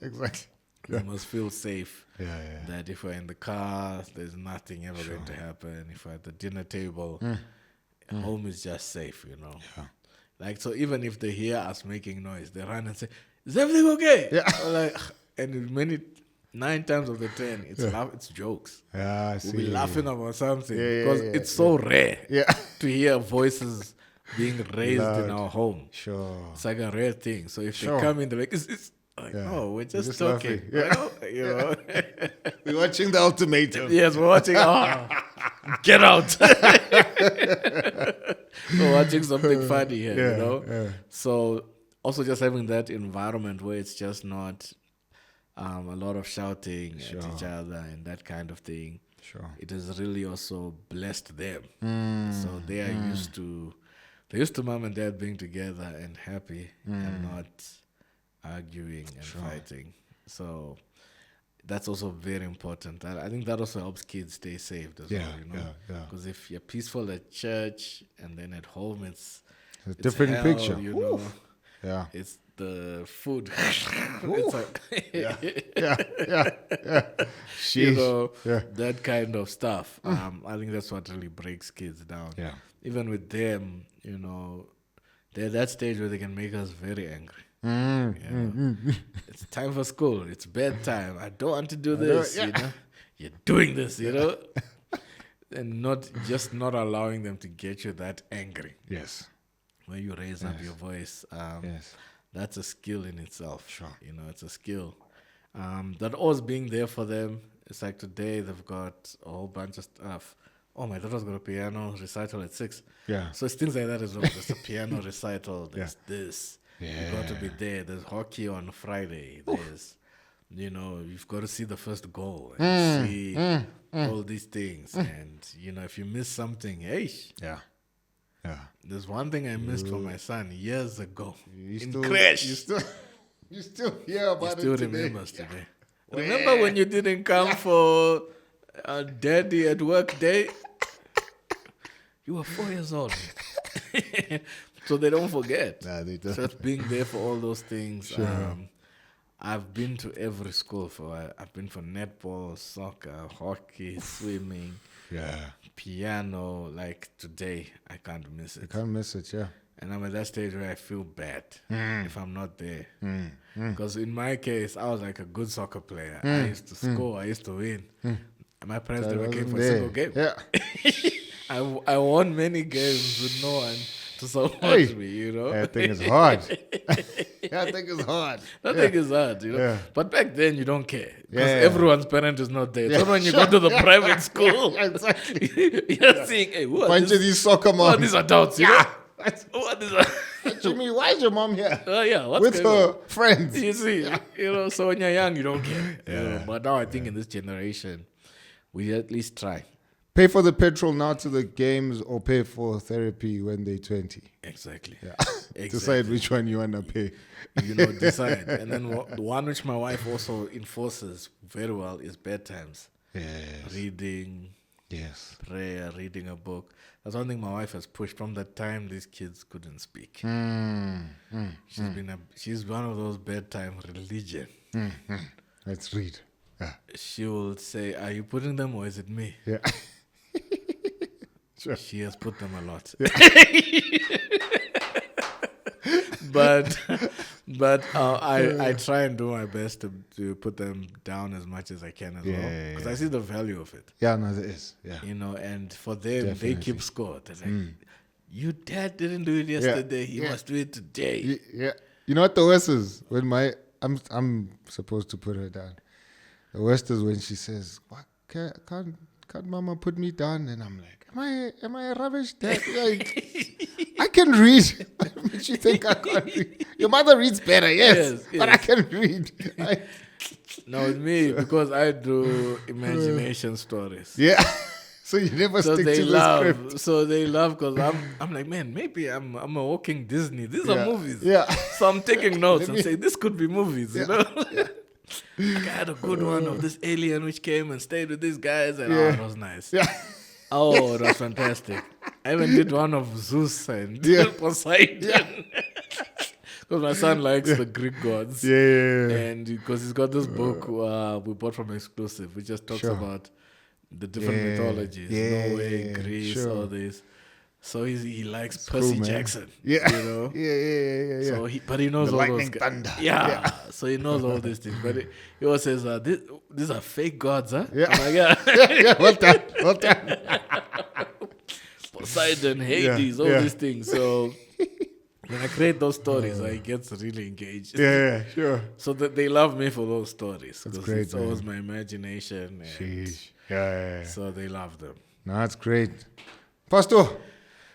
Exactly. They must feel safe. Yeah. That if we're in the car, there's nothing ever going to happen. If we're at the dinner table, home is just safe, Yeah. Like, so even if they hear us making noise, they run and say, "Is everything okay?" Yeah. And 9 times of the 10, it's jokes. Yeah, I see. We'll be laughing about something because it's so rare to hear voices being raised in our home. Sure. It's like a rare thing. So if they come in, they're like, it's like, oh, we're just talking. We're watching The Ultimatum. Yes, we're watching. Get out. We're watching something funny here, Yeah. So also just having that environment where it's just not a lot of shouting at each other and that kind of thing. Sure. It has really also blessed them. So they are used to mom and dad being together and happy and not arguing and fighting. So that's also very important. I think that also helps kids stay safe as well, Because if you're peaceful at church and then at home, it's a different hell, picture. Yeah. It's the food. It's like that kind of stuff. I think that's what really breaks kids down. Yeah. Even with them, they're at that stage where they can make us very angry. It's time for school. It's bedtime. I don't want to do this. You're doing this. And not allowing them to get you that angry. Yes. When you raise up your voice, that's a skill in itself. Sure. It's a skill. That always being there for them. It's like today they've got a whole bunch of stuff. Oh, my daughter's got a piano recital at 6. Yeah. So it's things like that as well. There's a piano recital. There's this. You've got to be there. There's hockey on Friday. There's, you've got to see the first goal and see all these things. And, if you miss something, Yeah. There's one thing I missed from my son years ago in crash. You still hear about it today. You still remember today. Remember when you didn't come for daddy at work day? You were 4 years old. So they don't forget. Nah, they don't. Just being there for all those things. Sure. I've been to every school I've been for netball, soccer, hockey, swimming, piano. Like today, I can't miss it. You can't miss it, yeah. And I'm at that stage where I feel bad if I'm not there. Because in my case, I was like a good soccer player. I used to score. I used to win. My parents never came for a single game. Yeah. I won many games with no one to support me, That thing is hard. That thing is hard. That thing is hard, But back then, you don't care. Because everyone's parent is not there. So when you go to the private school, exactly. You're seeing, hey, who are bunch of these soccer moms. Who are these adults, Who are these Jimmy, why is your mom here? What's with her friends. You see, so when you're young, you don't care. But now I think in this generation, we at least try. Pay for the petrol now to the games or pay for therapy when they're 20. Exactly. Yeah. Exactly. Decide which one you want to pay. Decide. And then the one which my wife also enforces very well is bedtimes. Yes. Reading, Yes. prayer, reading a book. That's one thing my wife has pushed from the time these kids couldn't speak. She's one of those bedtime religion. Let's read. Yeah. She will say, "Are you putting them or is it me?" Yeah. Sure. She has put them a lot. But I try and do my best to put them down as much as I can as well, because I see the value of it. Yeah, no, there is. Yeah. And for them, Definitely. they keep score. They're like, "Your dad didn't do it yesterday. He must do it today." Yeah. You know what the worst is? When I'm supposed to put her down. The worst is when she says, "What? Can't Mama put me down?" And I'm like, "Am I a rubbish dad? Like, I can read." What makes you think I can't read? Your mother reads better, yes. But I can read. No, with me, because I do imagination stories. Yeah. So you never stick to the script. So they love, because I'm like, man, maybe I'm a walking Disney. These are movies. Yeah. So I'm taking notes and say, this could be movies, you know? Yeah. Like, I had a good one of this alien which came and stayed with these guys, and it was nice. Yeah. Oh, it was fantastic. I even did one of Zeus and Poseidon. Because my son likes the Greek gods. Yeah. And because he's got this book we bought from Exclusive, which just talks about the different mythologies. Norway, Greece, all this. So he likes Percy Jackson. Yeah. You know? Yeah. So but he knows the all lightning those thunder. Yeah. So he knows all these things. But he always says, these are fake gods, huh? Yeah. I'm like, yeah. Yeah. Well done. Poseidon, Hades, all these things. So when I create those stories, I get really engaged. Yeah, sure. So that they love me for those stories. That's because great, it's always my imagination. And Yeah. so they love them. No, that's great. Pastor,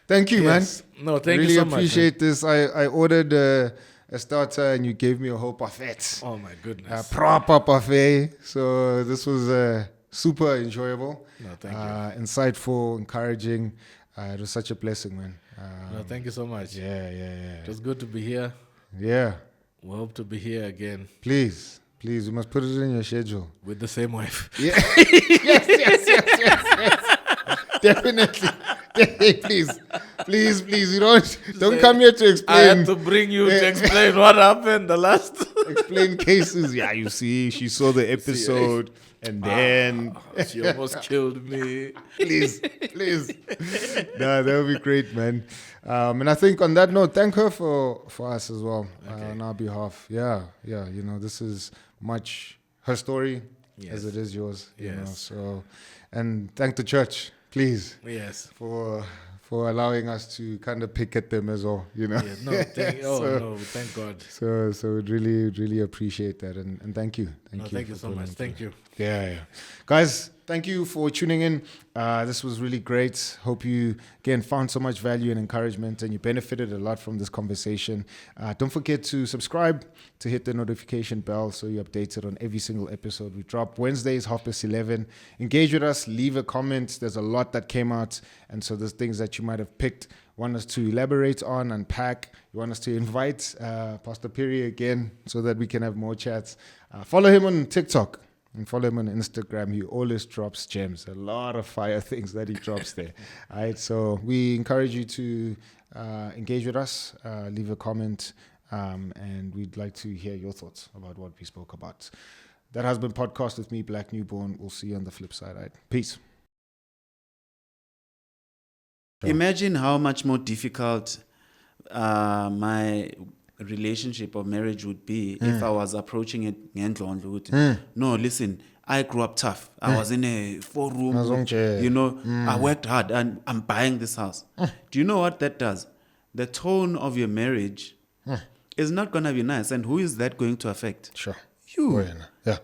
thank you, man. No, thank really you so much. Really appreciate this. I ordered a starter and you gave me a whole parfait. Oh, my goodness. A proper parfait. So this was super enjoyable. No, thank you. Insightful, encouraging. It was such a blessing, man. No, thank you so much. Yeah. It was good to be here. Yeah. We hope to be here again. Please, you must put it in your schedule. With the same wife. Yeah. Yes. Definitely. Hey, please. You don't come here to explain. I had to bring you to explain what happened the last. Explain cases. Yeah, you see, she saw the episode and then she almost killed me. Please. No, that would be great, man. And I think on that note, thank her for us as well on our behalf. Yeah. You know, this is much her story as it is yours. You know, so, and thank the church. Please. Yes. For allowing us to kind of pick at them as well, you know. Yeah, no, thank God. So we'd really appreciate that, and thank you. Thank you so much. Thank you. Yeah. Guys, thank you for tuning in. This was really great. Hope you, again, found so much value and encouragement and you benefited a lot from this conversation. Don't forget to subscribe, to hit the notification bell so you're updated on every single episode we drop. Wednesdays, 11:30. Engage with us. Leave a comment. There's a lot that came out. And so there's things that you might have picked, want us to elaborate on, unpack. You want us to invite Pastor Phiri again so that we can have more chats. Follow him on TikTok. And follow him on Instagram. He always drops gems. A lot of fire things that he drops there. All right. So we encourage you to engage with us, leave a comment, and we'd like to hear your thoughts about what we spoke about. That Husband Podcast with me, Black Newborn. We'll see you on the flip side. All right. Peace. Imagine how much more difficult my relationship or marriage would be if I was approaching it ngendlondlo. No, listen, I grew up tough. I was in a 4-room, you know, I worked hard and I'm buying this house. Do you know what that does? The tone of your marriage is not going to be nice. And who is that going to affect? Sure. You. Yeah.